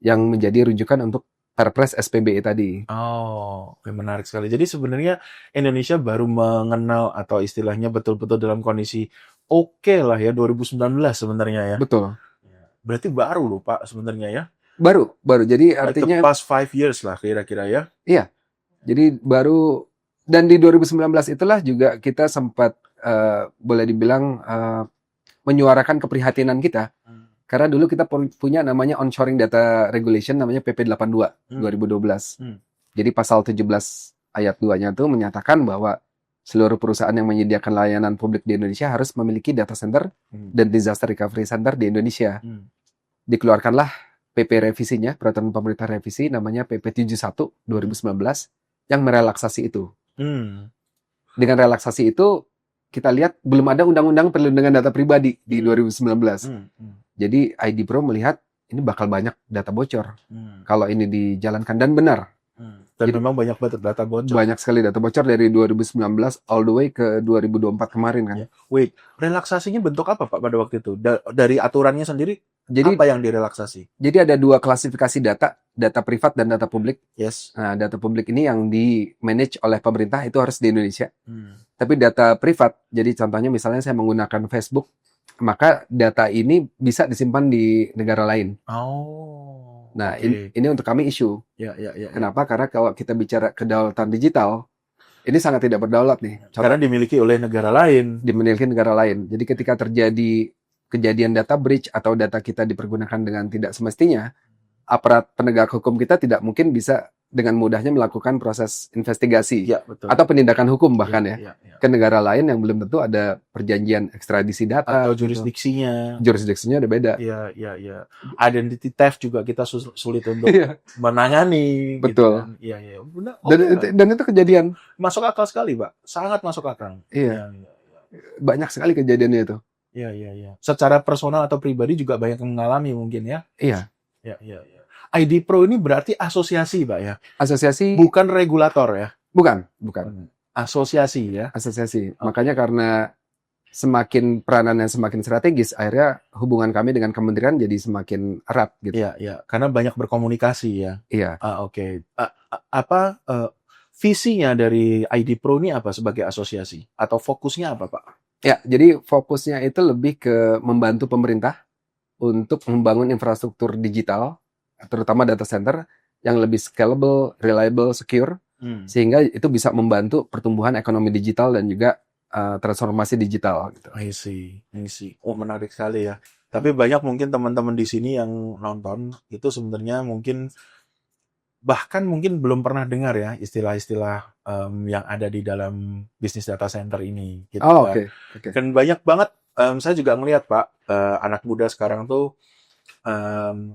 yang menjadi rujukan untuk Perpres SPBE tadi. Oh, menarik sekali. Jadi sebenarnya Indonesia baru mengenal atau istilahnya betul-betul dalam kondisi oke lah ya 2019 sebenarnya ya. Betul. Berarti baru loh Pak sebenarnya ya. Baru. Jadi artinya past 5 years lah kira-kira ya. Iya. Jadi baru, dan di 2019 itulah juga kita sempat boleh dibilang menyuarakan keprihatinan kita. Karena dulu kita punya namanya Onshoring Data Regulation, namanya PP 82 2012. Jadi pasal 17 ayat 2-nya itu menyatakan bahwa seluruh perusahaan yang menyediakan layanan publik di Indonesia harus memiliki data center dan disaster recovery center di Indonesia. Dikeluarkanlah PP revisinya, peraturan pemerintah revisi namanya PP 71 2019 yang merelaksasi itu. Dengan relaksasi itu kita lihat belum ada undang-undang perlindungan data pribadi di 2019. Jadi ID Pro melihat ini bakal banyak data bocor kalau ini dijalankan dan benar. Dan memang banyak banget data bocor. Banyak sekali data bocor dari 2019 all the way ke 2024 kemarin kan. Wait, relaksasinya bentuk apa Pak pada waktu itu? Dari aturannya sendiri, jadi apa yang direlaksasi? Jadi ada 2 klasifikasi data privat dan data publik. Yes. Nah, data publik ini yang di manage oleh pemerintah itu harus di Indonesia. Tapi data privat, jadi contohnya misalnya saya menggunakan Facebook, maka data ini bisa disimpan di negara lain. Nah, ini untuk kami isu. Ya. Kenapa? Karena kalau kita bicara kedaulatan digital, ini sangat tidak berdaulat nih. Karena dimiliki oleh negara lain. Jadi ketika terjadi kejadian data breach atau data kita dipergunakan dengan tidak semestinya, aparat penegak hukum kita tidak mungkin bisa dengan mudahnya melakukan proses investigasi Ya, betul. atau penindakan hukum bahkan ya. Ya. Ke negara lain yang belum tentu ada perjanjian ekstradisi data Atau gitu. jurisdiksinya. Jurisdiksinya udah beda. Iya. Identity theft juga kita sulit untuk Iya, menangani. betul. Gitu kan. Iya. Benar. Dan itu kejadian. Masuk akal sekali, Pak. Sangat masuk akal. Iya. Banyak sekali kejadiannya itu. Iya. Secara personal atau pribadi juga banyak yang mengalami mungkin ya. Iya. Iya. ID Pro ini berarti asosiasi, Pak ya? Asosiasi. Bukan regulator ya? Bukan. Asosiasi ya? Asosiasi. Makanya karena semakin peranannya semakin strategis, akhirnya hubungan kami dengan kementerian jadi semakin erat gitu. Iya. Karena banyak berkomunikasi ya? Iya. Oke. Visinya dari ID Pro ini apa sebagai asosiasi? Atau fokusnya apa, Pak? Ya, jadi fokusnya itu lebih ke membantu pemerintah untuk membangun infrastruktur digital, terutama data center, yang lebih scalable, reliable, secure, sehingga itu bisa membantu pertumbuhan ekonomi digital dan juga transformasi digital. Gitu. I see. Oh, menarik sekali ya. Tapi banyak mungkin teman-teman di sini yang nonton, itu sebenarnya bahkan mungkin belum pernah dengar ya istilah-istilah yang ada di dalam bisnis data center ini. Gitu Oke. Kan banyak banget, saya juga ngelihat Pak, aanak muda sekarang tuh,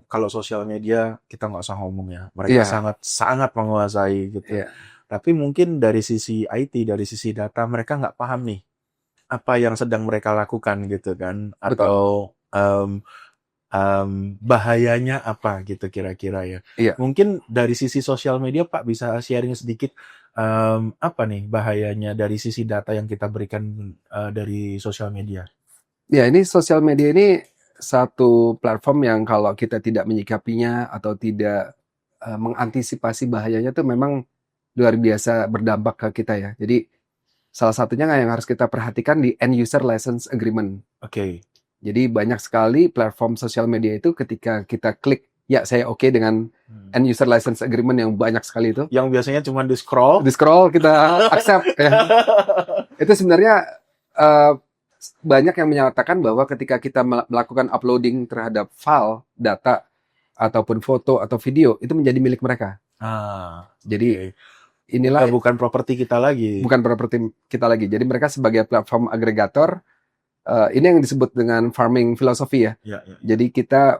kalau sosial media kita nggak usah ngomong ya, mereka sangat menguasai gitu. Yeah. Tapi mungkin dari sisi IT, dari sisi data, mereka nggak paham nih apa yang sedang mereka lakukan gitu kan, atau bahayanya apa gitu kira-kira ya. Iya. Mungkin dari sisi sosial media Pak bisa sharing sedikit apa nih bahayanya dari sisi data yang kita berikan dari sosial media. Ya, ini sosial media ini satu platform yang kalau kita tidak menyikapinya atau tidak mengantisipasi bahayanya tuh memang luar biasa berdampak ke kita ya. Jadi salah satunya yang harus kita perhatikan di end user license agreement. Oke. Jadi banyak sekali platform sosial media itu ketika kita klik, ya saya oke dengan end user license agreement yang banyak sekali itu. Yang biasanya cuma di scroll kita accept ya. Itu sebenarnya banyak yang menyatakan bahwa ketika kita melakukan uploading terhadap file, data, ataupun foto atau video, itu menjadi milik mereka. Jadi inilah bukan properti kita lagi. Bukan properti kita lagi. Jadi mereka sebagai platform agregator, ini yang disebut dengan farming philosophy ya. Jadi kita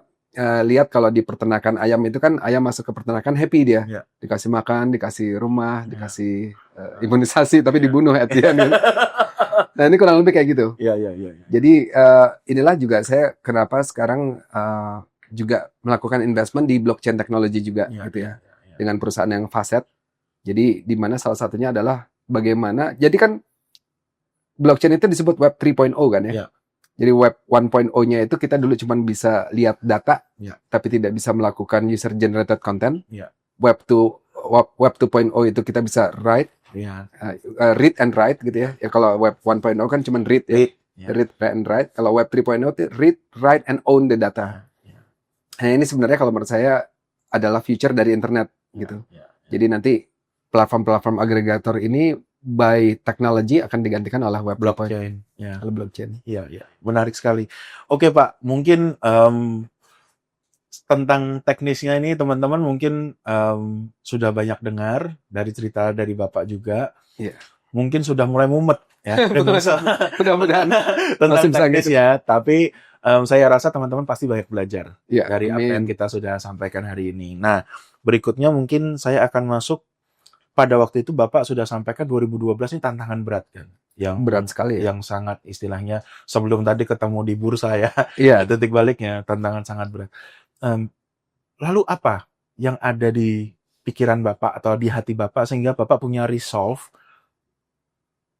lihat kalau di peternakan ayam itu kan ayam masuk ke peternakan happy dia. Dikasih makan, dikasih rumah, dikasih imunisasi, tapi dibunuh at the end. Nah ini kurang lebih kayak gitu. Jadi inilah juga saya kenapa sekarang juga melakukan investment di blockchain technology juga gitu ya. Dengan perusahaan yang Facet. Jadi di mana salah satunya adalah bagaimana, jadi kan blockchain itu disebut Web 3.0 kan ya. Jadi Web 1.0-nya itu kita dulu cuma bisa lihat data, tapi tidak bisa melakukan user generated content. Web 2.0 itu kita bisa read and write gitu ya. Ya kalau Web 1.0 kan cuma read ya. Read and write. Kalau Web 3.0 itu read, write and own the data. Nah ini sebenarnya kalau menurut saya adalah future dari internet gitu. Jadi nanti platform-platform agregator ini by technology akan digantikan oleh web blockchain. Blockchain. Iya. Menarik sekali. Oke Pak, mungkin tentang teknisnya ini teman-teman mungkin sudah banyak dengar dari cerita dari Bapak juga. Mungkin sudah mulai mumet ya. Mudah-mudahan tentang teknis ya. Tapi saya rasa teman-teman pasti banyak belajar dari apa yang kita sudah sampaikan hari ini. Nah, berikutnya mungkin saya akan masuk pada waktu itu Bapak sudah sampaikan 2012 ini tantangan berat kan. Yang berat sekali ya. Yang sangat istilahnya sebelum tadi ketemu di bursa ya. Titik baliknya tantangan sangat berat. Lalu apa yang ada di pikiran Bapak atau di hati Bapak sehingga Bapak punya resolve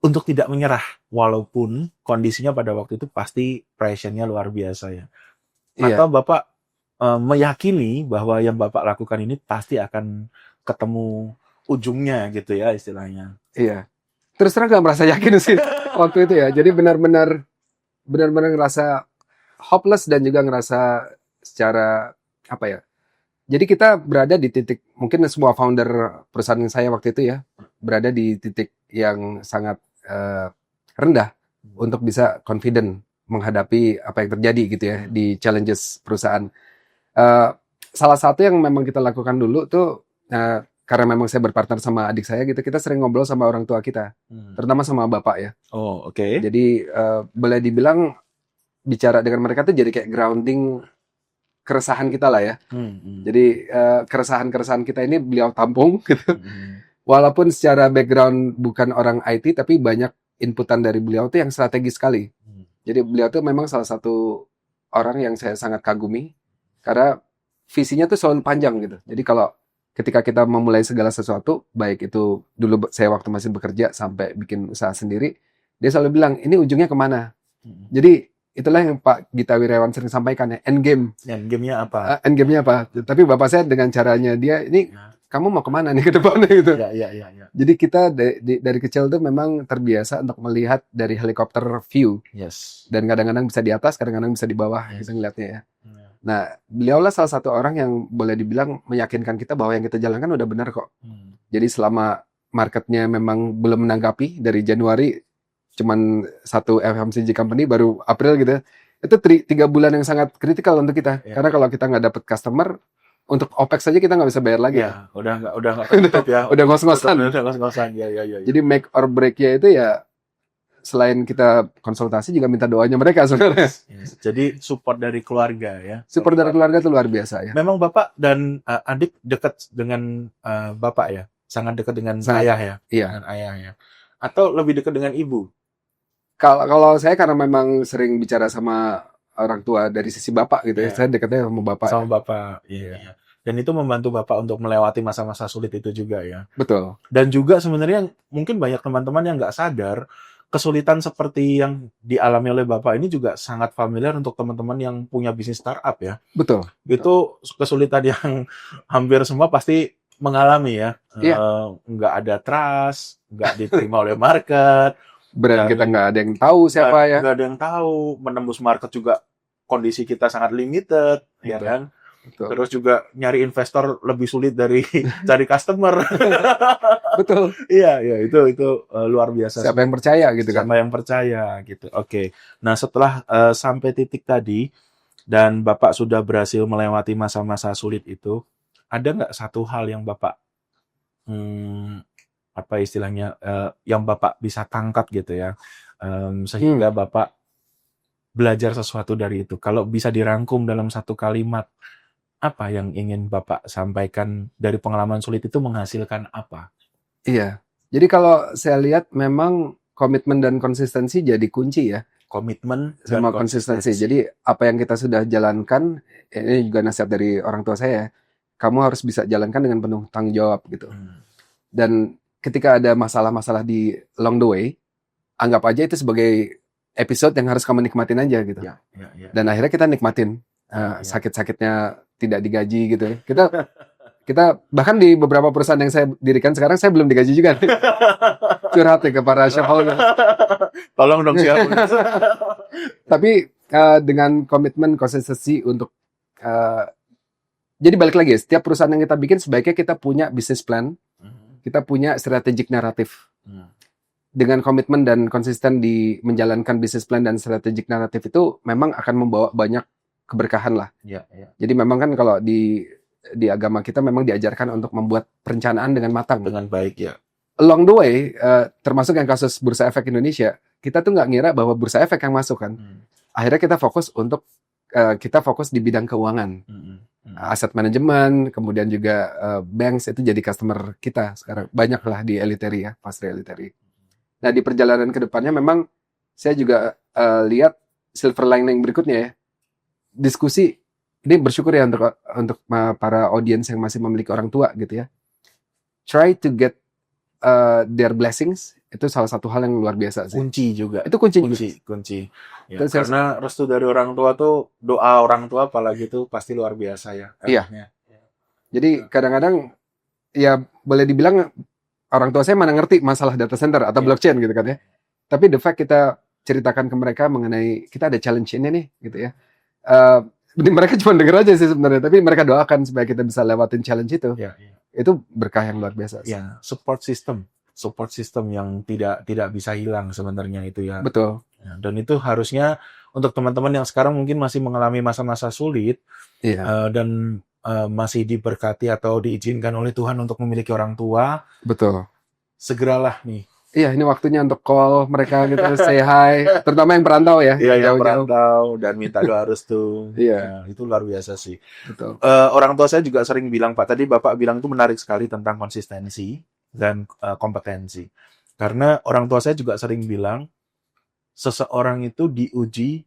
untuk tidak menyerah walaupun kondisinya pada waktu itu pasti pressure-nya luar biasa ya. Atau Bapak meyakini bahwa yang Bapak lakukan ini pasti akan ketemu ujungnya gitu ya istilahnya. Iya. Terus terang gak merasa yakin sih waktu itu ya. Jadi benar-benar ngerasa hopeless dan juga ngerasa secara apa ya. Jadi kita berada di titik, mungkin semua founder perusahaan saya waktu itu ya, berada di titik yang sangat rendah untuk bisa confident menghadapi apa yang terjadi gitu ya di challenges perusahaan. Salah satu yang memang kita lakukan dulu tuh karena memang saya berpartner sama adik saya gitu, kita sering ngobrol sama orang tua kita, terutama sama bapak ya. Oh, oke. Jadi boleh dibilang bicara dengan mereka tuh jadi kayak grounding keresahan kita lah ya. Jadi keresahan-keresahan kita ini beliau tampung gitu. Walaupun secara background bukan orang IT, tapi banyak inputan dari beliau tuh yang strategis sekali. Jadi beliau tuh memang salah satu orang yang saya sangat kagumi, karena visinya tuh selalu panjang gitu. Jadi kalau ketika kita memulai segala sesuatu, baik itu dulu saya waktu masih bekerja sampai bikin usaha sendiri, dia selalu bilang, ini ujungnya kemana? Jadi itulah yang Pak Gita Wirjawan sering sampaikan ya, endgame. Endgame-nya apa? Endgame-nya apa? Tapi bapak saya dengan caranya dia, ini kamu mau kemana nih ke depannya gitu. Ya. Jadi kita dari kecil tuh memang terbiasa untuk melihat dari helikopter view. Yes. Dan kadang-kadang bisa di atas, kadang-kadang bisa di bawah kita ngeliatnya ya. Nah, beliaulah salah satu orang yang boleh dibilang meyakinkan kita bahwa yang kita jalankan udah benar kok. Jadi selama marketnya memang belum menanggapi, dari Januari cuman satu FMCG company baru April gitu. Itu 3 bulan yang sangat kritikal untuk kita. Karena kalau kita nggak dapet customer, untuk OPEX saja kita nggak bisa bayar lagi. Ya, udah nggak tutup ya. Udah ngos-ngosan. Udah ngos-ngosan. Ya. Jadi make or break-nya itu ya selain kita konsultasi juga minta doanya mereka sebenarnya. Jadi support dari keluarga ya. Support dari keluarga itu luar biasa ya. Memang Bapak dan adik dekat dengan Bapak ya? Sangat dekat dengan ayah ya? Iya. Dengan ayah ya. Atau lebih dekat dengan ibu? Kalau saya karena memang sering bicara sama orang tua dari sisi bapak gitu ya, saya dekatnya sama bapak. Sama bapak, iya. Dan itu membantu bapak untuk melewati masa-masa sulit itu juga ya. Betul. Dan juga sebenarnya mungkin banyak teman-teman yang nggak sadar kesulitan seperti yang dialami oleh bapak ini juga sangat familiar untuk teman-teman yang punya bisnis startup ya. Betul. Itu kesulitan yang hampir semua pasti mengalami ya. Nggak ada trust, nggak diterima oleh market. Brand kita nggak ada yang tahu siapa ya. Nggak ada yang tahu, menembus market juga kondisi kita sangat limited, ya kan? Betul. Terus juga nyari investor lebih sulit dari cari customer. Betul. Iya, itu luar biasa. Siapa yang percaya gitu kan? Siapa yang percaya gitu. Oke. Nah, setelah sampai titik tadi dan Bapak sudah berhasil melewati masa-masa sulit itu, ada nggak satu hal yang Bapak apa istilahnya yang Bapak bisa tangkap gitu ya, sehingga Bapak belajar sesuatu dari itu. Kalau bisa dirangkum dalam satu kalimat, apa yang ingin Bapak sampaikan dari pengalaman sulit itu menghasilkan apa? Iya, jadi kalau saya lihat memang komitmen dan konsistensi jadi kunci ya. Komitmen sama konsistensi. Jadi apa yang kita sudah jalankan, ini juga nasihat dari orang tua saya, kamu harus bisa jalankan dengan penuh tanggung jawab gitu. Dan ketika ada masalah-masalah di along the way, anggap aja itu sebagai episode yang harus kamu nikmatin aja gitu. Ya. Dan akhirnya kita nikmatin sakit-sakitnya tidak digaji gitu. Kita bahkan di beberapa perusahaan yang saya dirikan sekarang saya belum digaji juga. Curhat ya ke para shareholder. Tolong dong shareholder. Tapi dengan komitmen konsistensi untuk jadi balik lagi, setiap perusahaan yang kita bikin sebaiknya kita punya business plan, kita punya strategic naratif. Dengan komitmen dan konsisten di menjalankan business plan dan strategic naratif itu memang akan membawa banyak keberkahan lah. Ya. Jadi memang kan kalau di agama kita memang diajarkan untuk membuat perencanaan dengan matang. Dengan baik ya. Along the way, termasuk yang kasus Bursa Efek Indonesia, kita tuh nggak ngira bahwa Bursa Efek yang masuk kan. Akhirnya kita fokus di bidang keuangan. Aset manajemen, kemudian juga banks itu jadi customer kita sekarang. Banyak lah di Eliteri ya, Fast Eliteri. Nah di perjalanan ke depannya memang saya juga lihat silver lining berikutnya ya. Diskusi, ini bersyukur ya untuk para audiens yang masih memiliki orang tua gitu ya. Try to get their blessings, itu salah satu hal yang luar biasa sih. Kunci juga. Itu kunci. Ya, karena restu dari orang tua tuh, doa orang tua apalagi itu pasti luar biasa ya. Iya. Jadi kadang-kadang ya boleh dibilang orang tua saya mana ngerti masalah data center atau blockchain gitu kan ya. Tapi the fact kita ceritakan ke mereka mengenai kita ada challenge ini nih gitu ya. Mereka cuma denger aja sih sebenarnya, tapi mereka doakan supaya kita bisa lewatin challenge itu. Itu berkah yang luar biasa. Ya, support system yang tidak bisa hilang sebenarnya itu ya. Betul. Ya, dan itu harusnya untuk teman-teman yang sekarang mungkin masih mengalami masa-masa sulit dan masih diberkati atau diizinkan oleh Tuhan untuk memiliki orang tua, Betul. segeralah nih. Iya, ini waktunya untuk call mereka gitu, say hi, terutama yang perantau ya, Iya, yang jauh-jauh. merantau dan minta doa restu. Iya. Nah, itu luar biasa sih. Betul. Orang tua saya juga sering bilang, Pak, tadi Bapak bilang itu menarik sekali tentang konsistensi dan kompetensi. Karena orang tua saya juga sering bilang, seseorang itu diuji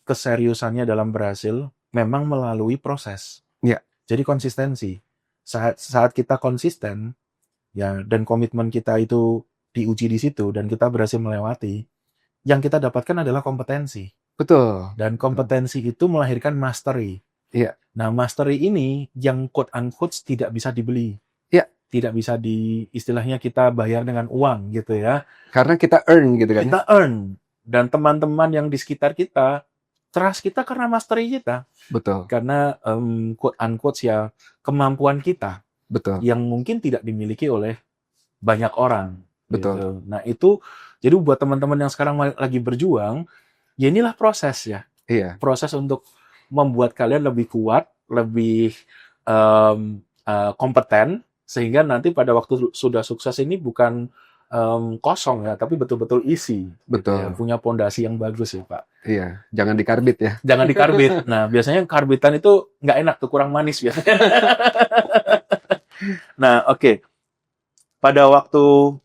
keseriusannya dalam berhasil memang melalui proses. Iya. Jadi konsistensi. Saat kita konsisten, ya, dan komitmen kita itu diuji di situ dan kita berhasil melewati, yang kita dapatkan adalah kompetensi. Betul. Dan kompetensi itu melahirkan mastery. Iya. Nah, mastery ini yang quote unquote tidak bisa dibeli. Iya. Tidak bisa istilahnya kita bayar dengan uang gitu ya. Karena kita earn gitu kan. Kita earn. Dan teman-teman yang di sekitar kita trust kita karena mastery kita. Betul. Karena quote unquote ya kemampuan kita. Betul. Yang mungkin tidak dimiliki oleh banyak orang. Betul. Gitu. Nah itu, jadi buat teman-teman yang sekarang lagi berjuang, ya inilah proses ya. Iya. Proses untuk membuat kalian lebih kuat, lebih kompeten, sehingga nanti pada waktu sudah sukses ini bukan kosong ya, tapi betul-betul isi. Betul. Gitu ya. Punya pondasi yang bagus ya Pak. Iya, jangan dikarbit ya. Jangan dikarbit. Nah biasanya karbitan itu nggak enak tuh, kurang manis biasanya. Nah oke. Pada waktu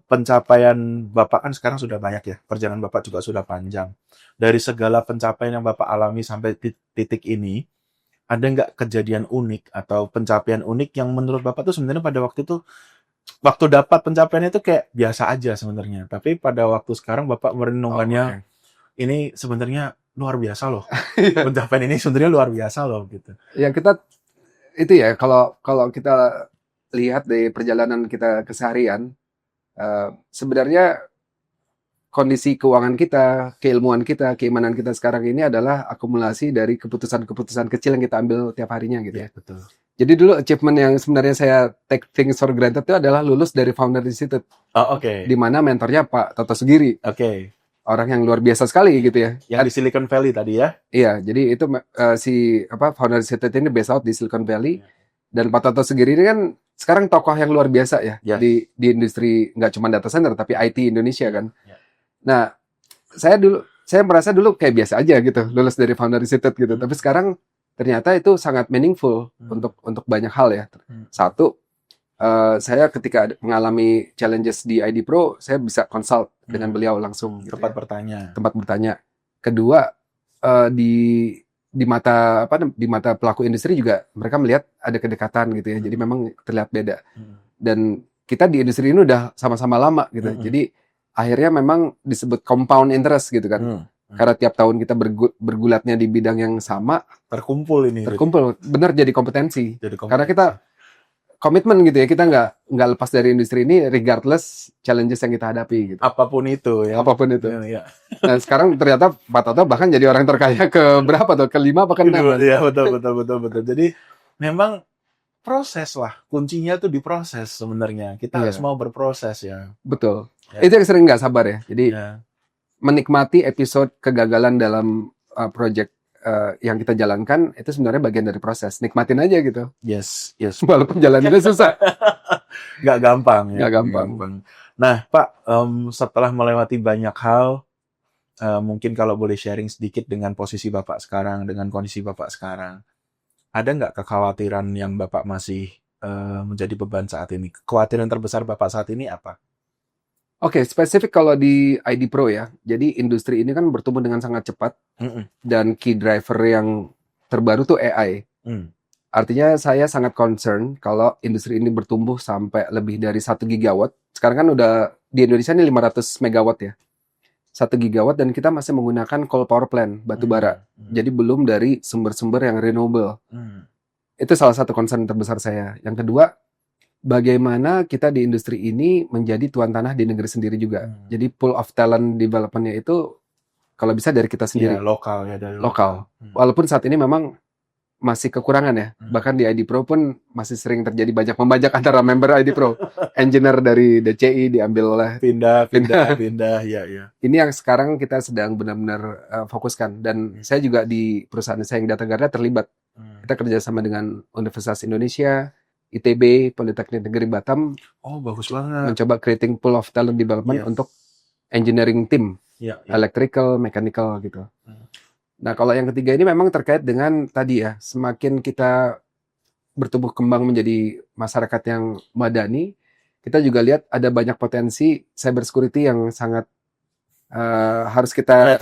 pencapaian Bapak kan sekarang sudah banyak ya, perjalanan Bapak juga sudah panjang. Dari segala pencapaian yang Bapak alami sampai titik ini, ada nggak kejadian unik atau pencapaian unik yang menurut Bapak tuh sebenarnya pada waktu itu, waktu dapat pencapaiannya itu kayak biasa aja sebenarnya. Tapi pada waktu sekarang Bapak merenungkannya, ini sebenarnya luar biasa loh. Pencapaian ini sebenarnya luar biasa loh gitu. Ya kita, itu ya, kalau kita lihat dari perjalanan kita keseharian, sebenarnya kondisi keuangan kita, keilmuan kita, keimanan kita sekarang ini adalah akumulasi dari keputusan-keputusan kecil yang kita ambil tiap harinya gitu ya. Betul. Jadi dulu achievement yang sebenarnya saya take things for granted itu adalah lulus dari Founder Institute. Oh, oke. Di mana mentornya Pak Toto Sugiri. Oke. Orang yang luar biasa sekali gitu ya. Yang di Silicon Valley tadi ya. Iya, jadi itu Founder Institute ini based out di Silicon Valley. Dan Pak Toto Sugiri ini kan sekarang tokoh yang luar biasa ya. Yes. Di industri nggak cuma data center tapi IT Indonesia kan. Yeah. Nah, saya merasa dulu kayak biasa aja gitu, lulus dari Founder Institute gitu. Tapi sekarang ternyata itu sangat meaningful untuk banyak hal ya. Satu, saya ketika mengalami challenges di ID Pro, saya bisa consult dengan beliau langsung. Gitu tempat ya. bertanya. Tempat bertanya. Kedua, di mata pelaku industri juga mereka melihat ada kedekatan gitu ya. Jadi memang terlihat beda. Dan kita di industri ini udah sama-sama lama gitu. Jadi akhirnya memang disebut compound interest gitu kan. Karena tiap tahun kita bergulatnya di bidang yang sama, terkumpul, benar jadi kompetensi. Karena kita komitmen gitu ya, kita nggak lepas dari industri ini regardless challenges yang kita hadapi gitu. Apapun itu ya. Apapun itu. Ya. Nah sekarang ternyata Pak Toto bahkan jadi orang terkaya ke berapa tuh? Ke-5 bahkan 6. Iya betul. Jadi memang proses lah, kuncinya tuh di proses sebenarnya. Kita harus mau berproses ya. Betul. Ya. Itu yang sering nggak sabar ya. Jadi menikmati episode kegagalan dalam project yang kita jalankan itu sebenarnya bagian dari proses. Nikmatin aja gitu. Yes. Walaupun jalannya susah. Nggak gampang ya. Nggak gampang. Nah Pak, setelah melewati banyak hal, mungkin kalau boleh sharing sedikit dengan posisi Bapak sekarang, dengan kondisi Bapak sekarang, ada nggak kekhawatiran yang Bapak masih menjadi beban saat ini? Kekhawatiran terbesar Bapak saat ini apa? Oke, spesifik kalau di ID Pro ya. Jadi industri ini kan bertumbuh dengan sangat cepat. Dan key driver yang terbaru tuh AI. Artinya saya sangat concern kalau industri ini bertumbuh sampai lebih dari 1 gigawatt. Sekarang kan udah di Indonesia ini 500 megawatt ya. 1 gigawatt dan kita masih menggunakan coal power plant, batu bara. Jadi belum dari sumber-sumber yang renewable. Itu salah satu concern terbesar saya. Yang kedua, bagaimana kita di industri ini menjadi tuan tanah di negeri sendiri juga. Jadi pool of talent development-nya itu kalau bisa dari kita sendiri. Lokal ya, dari lokal. Walaupun saat ini memang masih kekurangan ya. Bahkan di ID Pro pun masih sering terjadi bajak-membajak antara member ID Pro. Engineer dari DCI diambil oleh pindah ya. Ini yang sekarang kita sedang benar-benar fokuskan dan saya juga di perusahaan saya yang Data Garda terlibat Kita kerjasama dengan Universitas Indonesia, ITB, Politeknik Negeri Batam. Oh, bagus banget. Mencoba creating pool of talent development untuk engineering team, electrical, mechanical gitu. Nah, kalau yang ketiga ini memang terkait dengan tadi ya, semakin kita bertumbuh kembang menjadi masyarakat yang madani, kita juga lihat ada banyak potensi cyber security yang sangat harus kita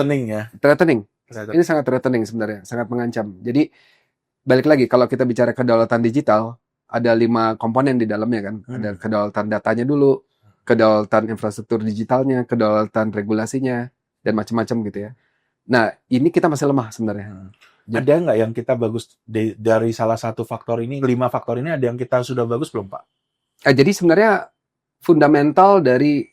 threatening. Ini sangat threatening sebenarnya, sangat mengancam. Jadi balik lagi kalau kita bicara kedaulatan digital, ada 5 komponen di dalamnya kan. Ada kedaulatan datanya dulu, kedaulatan infrastruktur digitalnya, kedaulatan regulasinya, dan macam-macam gitu ya. Nah, ini kita masih lemah sebenarnya. Ada nggak yang kita bagus dari salah satu faktor ini, 5 faktor ini ada yang kita sudah bagus belum, Pak? Jadi sebenarnya fundamental dari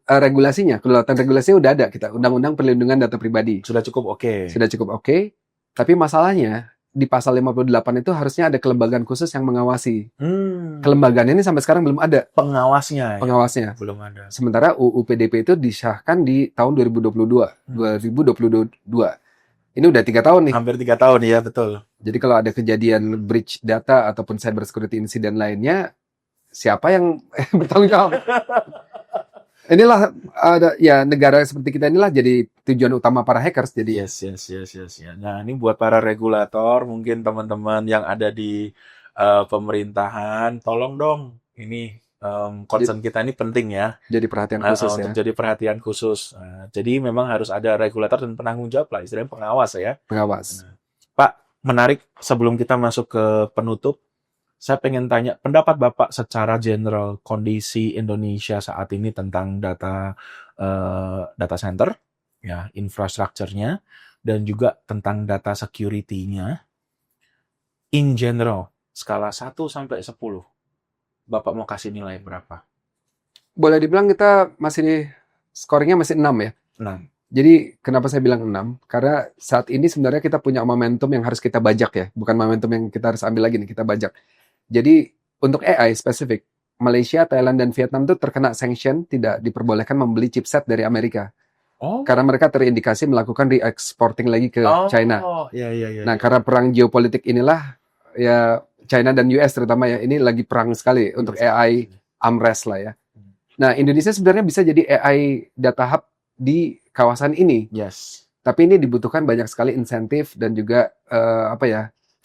regulasinya, kedaulatan regulasinya udah ada kita. Undang-undang Perlindungan Data Pribadi. Sudah cukup oke. Sudah cukup oke. Tapi masalahnya di pasal 58 itu harusnya ada kelembagaan khusus yang mengawasi. Kelembagaan ini sampai sekarang belum ada. Pengawasnya. Belum ada. Sementara UU PDP itu disahkan di tahun 2022. Ini udah 3 tahun nih. Hampir 3 tahun, ya betul. Jadi kalau ada kejadian breach data ataupun cyber security incident lainnya, siapa yang bertanggung jawab? Inilah negara seperti kita inilah jadi tujuan utama para hackers. Jadi yes. Nah, ini buat para regulator, mungkin teman-teman yang ada di pemerintahan, tolong dong, ini concern kita ini penting ya. Jadi perhatian khusus untuk jadi perhatian khusus. Jadi memang harus ada regulator dan penanggung jawab lah, istilahnya pengawas ya. Pengawas. Pak, menarik, sebelum kita masuk ke penutup, saya pengen tanya pendapat Bapak secara general kondisi Indonesia saat ini tentang data center, ya, infrastrukturnya, dan juga tentang data security-nya. In general, skala 1 sampai 10, Bapak mau kasih nilai berapa? Boleh dibilang kita scoringnya masih 6 ya. 6. Jadi kenapa saya bilang 6? Karena saat ini sebenarnya kita punya momentum yang harus kita bajak ya. Bukan momentum yang kita harus ambil lagi nih, kita bajak. Jadi untuk AI spesifik, Malaysia, Thailand, dan Vietnam itu terkena sanction, tidak diperbolehkan membeli chipset dari Amerika. Karena mereka terindikasi melakukan re-exporting lagi ke China. Nah, karena perang geopolitik inilah, ya China dan US terutama ya, ini lagi perang sekali untuk AI armrest lah ya. Nah, Indonesia sebenarnya bisa jadi AI data hub di kawasan ini. Yes. Tapi ini dibutuhkan banyak sekali insentif dan juga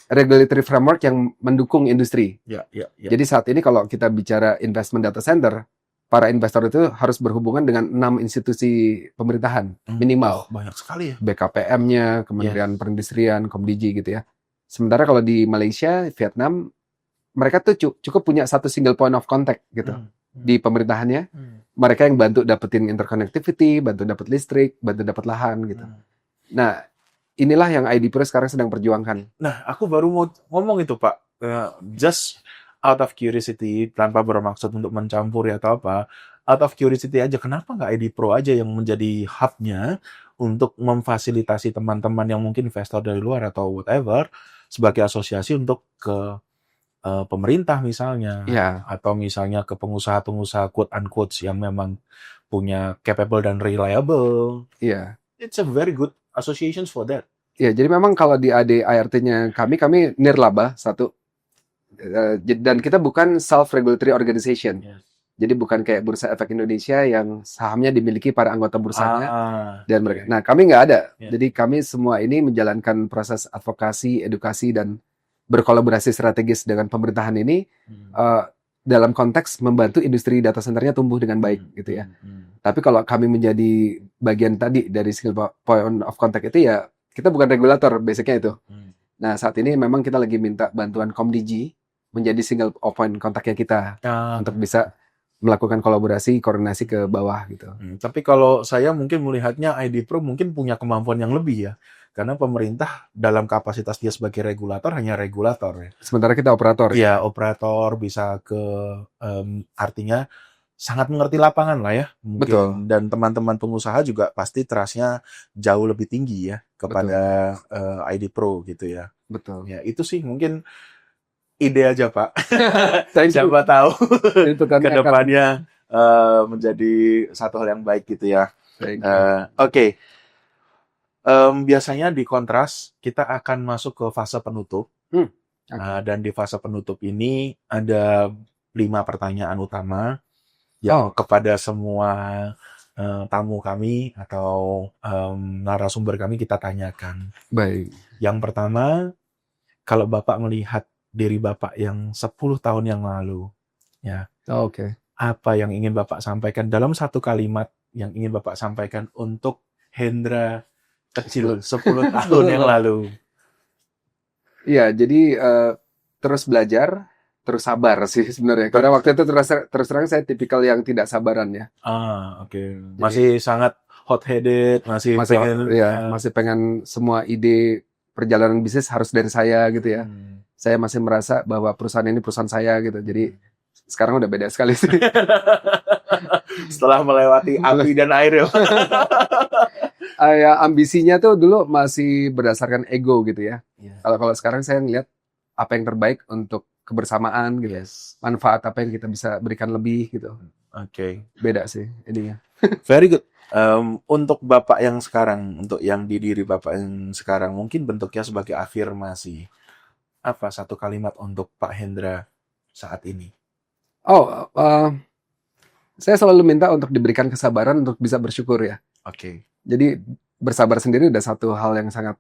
regulatory framework yang mendukung industri. Jadi saat ini kalau kita bicara investment data center, para investor itu harus berhubungan dengan 6 institusi pemerintahan minimal. Banyak sekali ya. BKPM-nya, Kementerian Perindustrian, Komdigi gitu ya. Sementara kalau di Malaysia, Vietnam, mereka tuh cukup punya satu single point of contact gitu di pemerintahannya. Mereka yang bantu dapetin interconnectivity, bantu dapet listrik, bantu dapet lahan gitu. Nah, inilah yang ID Pro sekarang sedang perjuangkan. Nah, aku baru mau ngomong itu, Pak. Just out of curiosity, tanpa bermaksud untuk mencampuri atau apa, out of curiosity aja, kenapa nggak ID Pro aja yang menjadi hub-nya untuk memfasilitasi teman-teman yang mungkin investor dari luar atau whatever, sebagai asosiasi untuk ke pemerintah misalnya, atau misalnya ke pengusaha-pengusaha quote-unquote yang memang punya capable dan reliable. It's a very good associations for that. Ya, jadi memang kalau di ADART-nya kami nirlaba satu, dan kita bukan self-regulatory organization. Jadi bukan kayak Bursa Efek Indonesia yang sahamnya dimiliki para anggota bursanya dan mereka. Nah, kami nggak ada. Jadi kami semua ini menjalankan proses advokasi, edukasi, dan berkolaborasi strategis dengan pemerintahan ini dalam konteks membantu industri data centernya tumbuh dengan baik gitu ya. Tapi kalau kami menjadi bagian tadi dari single point of contact itu ya, kita bukan regulator basicnya itu. Nah, saat ini memang kita lagi minta bantuan Komdigi menjadi single point kontaknya kita untuk bisa melakukan kolaborasi, koordinasi ke bawah gitu. Tapi kalau saya mungkin melihatnya ID Pro mungkin punya kemampuan yang lebih ya. Karena pemerintah dalam kapasitas dia sebagai regulator hanya regulator ya. Sementara kita operator. Iya, operator bisa ke artinya sangat mengerti lapangan lah ya. Mungkin. Betul. Dan teman-teman pengusaha juga pasti trust-nya jauh lebih tinggi ya kepada ID Pro gitu ya. Betul. Ya, itu sih mungkin ide aja, Pak. Siapa tahu ke depannya menjadi satu hal yang baik gitu ya. Oke. Biasanya di kontras kita akan masuk ke fase penutup. Hmm. Okay. Dan di fase penutup ini ada 5 pertanyaan utama yang kepada semua tamu kami atau narasumber kami kita tanyakan. Baik. Yang pertama, kalau Bapak melihat diri Bapak yang 10 tahun yang lalu, ya. Oke. Apa yang ingin Bapak sampaikan dalam satu kalimat yang ingin Bapak sampaikan untuk Hendra kecil 10 tahun yang lalu? Iya, jadi terus belajar, terus sabar sih sebenarnya. Karena waktu itu terus terang saya tipikal yang tidak sabaran ya. Oke. Masih sangat hot-headed, masih pengen semua ide perjalanan bisnis harus dari saya gitu ya. Saya masih merasa bahwa perusahaan ini perusahaan saya gitu. Jadi sekarang udah beda sekali sih. Setelah melewati api dan air ya. Ya, ambisinya tuh dulu masih berdasarkan ego gitu ya. Kalau sekarang saya ngeliat apa yang terbaik untuk kebersamaan gitu. Manfaat apa yang kita bisa berikan lebih gitu. Oke. Beda sih ininya. Very good. Untuk Bapak yang sekarang, untuk yang di diri Bapak yang sekarang, mungkin bentuknya sebagai afirmasi. Apa satu kalimat untuk Pak Hendra saat ini? Saya selalu minta untuk diberikan kesabaran untuk bisa bersyukur ya. Oke. Jadi bersabar sendiri udah satu hal yang sangat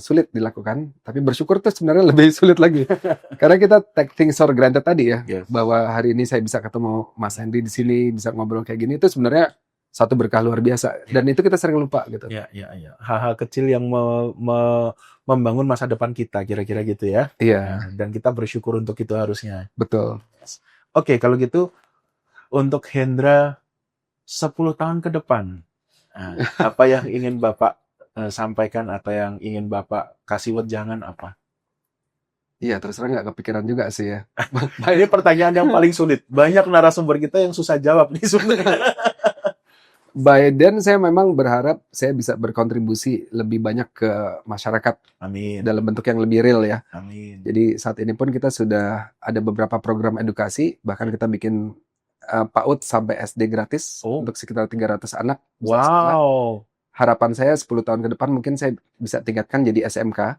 sulit dilakukan, tapi bersyukur tuh sebenarnya lebih sulit lagi. Karena kita take things for granted tadi ya, bahwa hari ini saya bisa ketemu Mas Hendy di sini, bisa ngobrol kayak gini, itu sebenarnya satu berkah luar biasa. Dan itu kita sering lupa gitu. Iya. Hal-hal kecil yang membangun masa depan kita, kira-kira gitu ya. Iya. Dan kita bersyukur untuk itu harusnya. Betul. Oke, kalau gitu untuk Hendra 10 tahun ke depan, apa yang ingin Bapak sampaikan atau yang ingin Bapak kasih wejangan apa? Iya, terus terang nggak kepikiran juga sih ya. Ini pertanyaan yang paling sulit. Banyak narasumber kita yang susah jawab nih sebenarnya. By then saya memang berharap saya bisa berkontribusi lebih banyak ke masyarakat. Amin. Dalam bentuk yang lebih real ya. Amin. Jadi saat ini pun kita sudah ada beberapa program edukasi, bahkan kita bikin PAUD sampai SD gratis untuk sekitar 300 anak. Wow. Harapan saya 10 tahun ke depan mungkin saya bisa tingkatkan jadi SMK.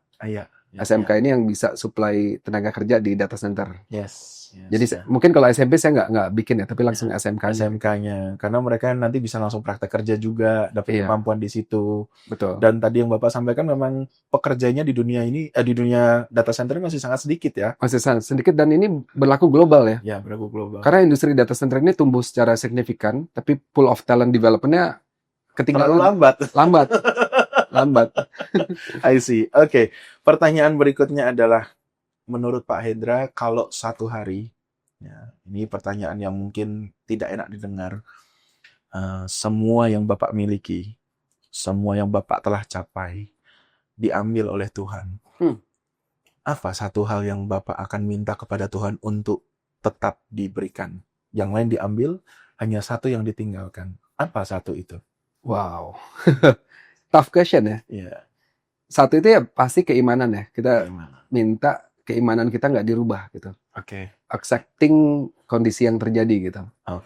SMK ini yang bisa supply tenaga kerja di data center. Jadi mungkin kalau SMP saya nggak bikin ya, tapi langsung SMK-nya. Karena mereka nanti bisa langsung praktek kerja juga, dapat kemampuan di situ. Betul. Dan tadi yang Bapak sampaikan memang pekerjanya di dunia ini, di dunia data center masih sangat sedikit ya. Masih sangat sedikit dan ini berlaku global ya. Ya, berlaku global. Karena industri data center ini tumbuh secara signifikan, tapi pool of talent development-nya ketinggalan. Lambat. I see. Oke. Pertanyaan berikutnya adalah, menurut Pak Hendra, kalau satu hari, ya, ini pertanyaan yang mungkin tidak enak didengar, semua yang Bapak miliki, semua yang Bapak telah capai, diambil oleh Tuhan. Apa satu hal yang Bapak akan minta kepada Tuhan untuk tetap diberikan? Yang lain diambil, hanya satu yang ditinggalkan. Apa satu itu? Wow. Tough question ya. Satu itu ya pasti keimanan ya. Kita minta keimanan kita nggak dirubah gitu. Accepting kondisi yang terjadi gitu.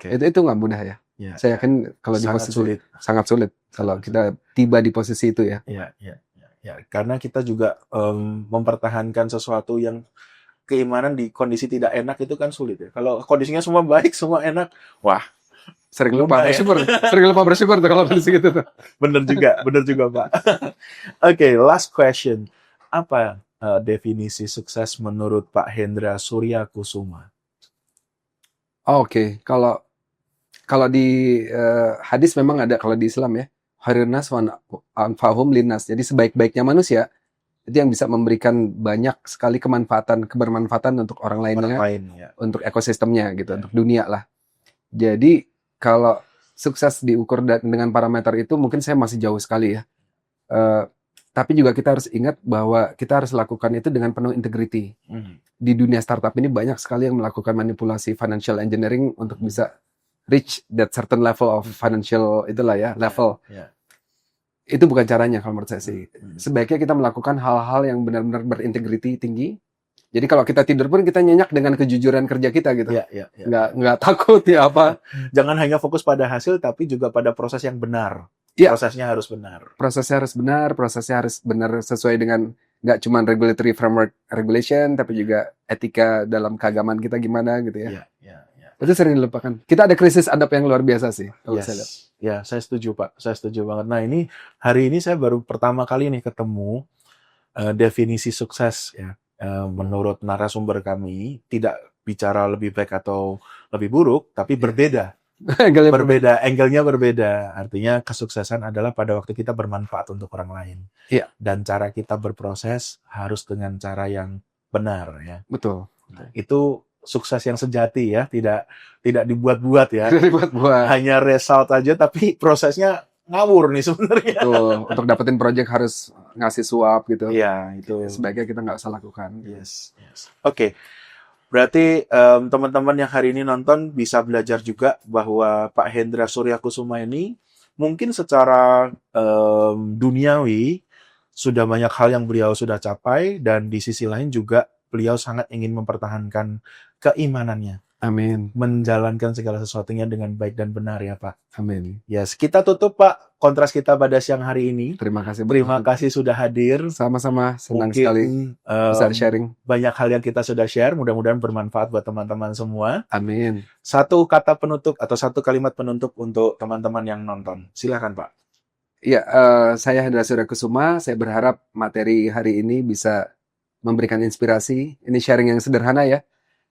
Itu nggak mudah ya. Saya yakin kalau di posisi sangat sulit kalau kita tiba di posisi itu ya. Karena kita juga mempertahankan sesuatu yang keimanan di kondisi tidak enak itu kan sulit ya. Kalau kondisinya semua baik, semua enak, wah, sering lupa bersyukur tuh kalau kondisi gitu tuh. Bener juga Pak. Oke, last question. Apa definisi sukses menurut Pak Hendra Suryakusuma? Oke, kalau di hadis memang ada, kalau di Islam ya, khairunas wa anfa'uhum linnas. Jadi sebaik-baiknya manusia itu yang bisa memberikan banyak sekali kebermanfaatan untuk orang lainnya, untuk ekosistemnya gitu, untuk dunia lah. Jadi kalau sukses diukur dengan parameter itu mungkin saya masih jauh sekali ya. Tapi juga kita harus ingat bahwa kita harus lakukan itu dengan penuh integrity. Di dunia startup ini banyak sekali yang melakukan manipulasi financial engineering untuk bisa reach that certain level of financial level. Itu bukan caranya kalau menurut saya sih. Sebaiknya kita melakukan hal-hal yang benar-benar berintegrity tinggi. Jadi kalau kita tidur pun kita nyenyak dengan kejujuran kerja kita gitu. Nggak takut ya apa. Jangan hanya fokus pada hasil tapi juga pada proses yang benar. Ya, prosesnya harus benar. Prosesnya harus benar sesuai dengan nggak cuma regulatory framework regulation, tapi juga etika dalam keagamaan kita gimana gitu ya. Itu sering dilupakan. Kita ada krisis adab yang luar biasa sih, kalau saya lihat. Ya, saya setuju Pak. Saya setuju banget. Nah ini, hari ini saya baru pertama kali nih ketemu definisi sukses ya. Menurut narasumber kami, tidak bicara lebih baik atau lebih buruk, tapi berbeda. Angle-nya berbeda. Artinya kesuksesan adalah pada waktu kita bermanfaat untuk orang lain. Iya. Dan cara kita berproses harus dengan cara yang benar ya. Betul. Itu sukses yang sejati ya, tidak dibuat-buat ya. Tidak dibuat-buat. Hanya result aja tapi prosesnya ngawur nih sebenarnya. Betul. Untuk dapetin project harus ngasih suap gitu. Iya, itu. Sebaiknya kita nggak usah lakukan. Yes. Oke. Berarti teman-teman yang hari ini nonton bisa belajar juga bahwa Pak Hendra Suryakusuma ini mungkin secara duniawi sudah banyak hal yang beliau sudah capai, dan di sisi lain juga beliau sangat ingin mempertahankan keimanannya. Amin. Menjalankan segala sesuatunya dengan baik dan benar ya Pak. Amin. Yes, kita tutup Pak kontras kita pada siang hari ini. Terima kasih. Terima kasih sudah hadir. Sama-sama, senang sekali bisa sharing. Banyak hal yang kita sudah share, mudah-mudahan bermanfaat buat teman-teman semua. Amin. Satu kata penutup atau satu kalimat penutup untuk teman-teman yang nonton. Silakan Pak. Iya, saya Hendra Suryakusuma. Saya berharap materi hari ini bisa memberikan inspirasi. Ini sharing yang sederhana ya.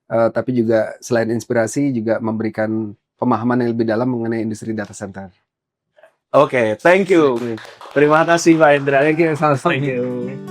Tapi juga selain inspirasi juga memberikan pemahaman yang lebih dalam mengenai industri data center. Oke, thank you. Terima kasih Pak Hendra. Thank you.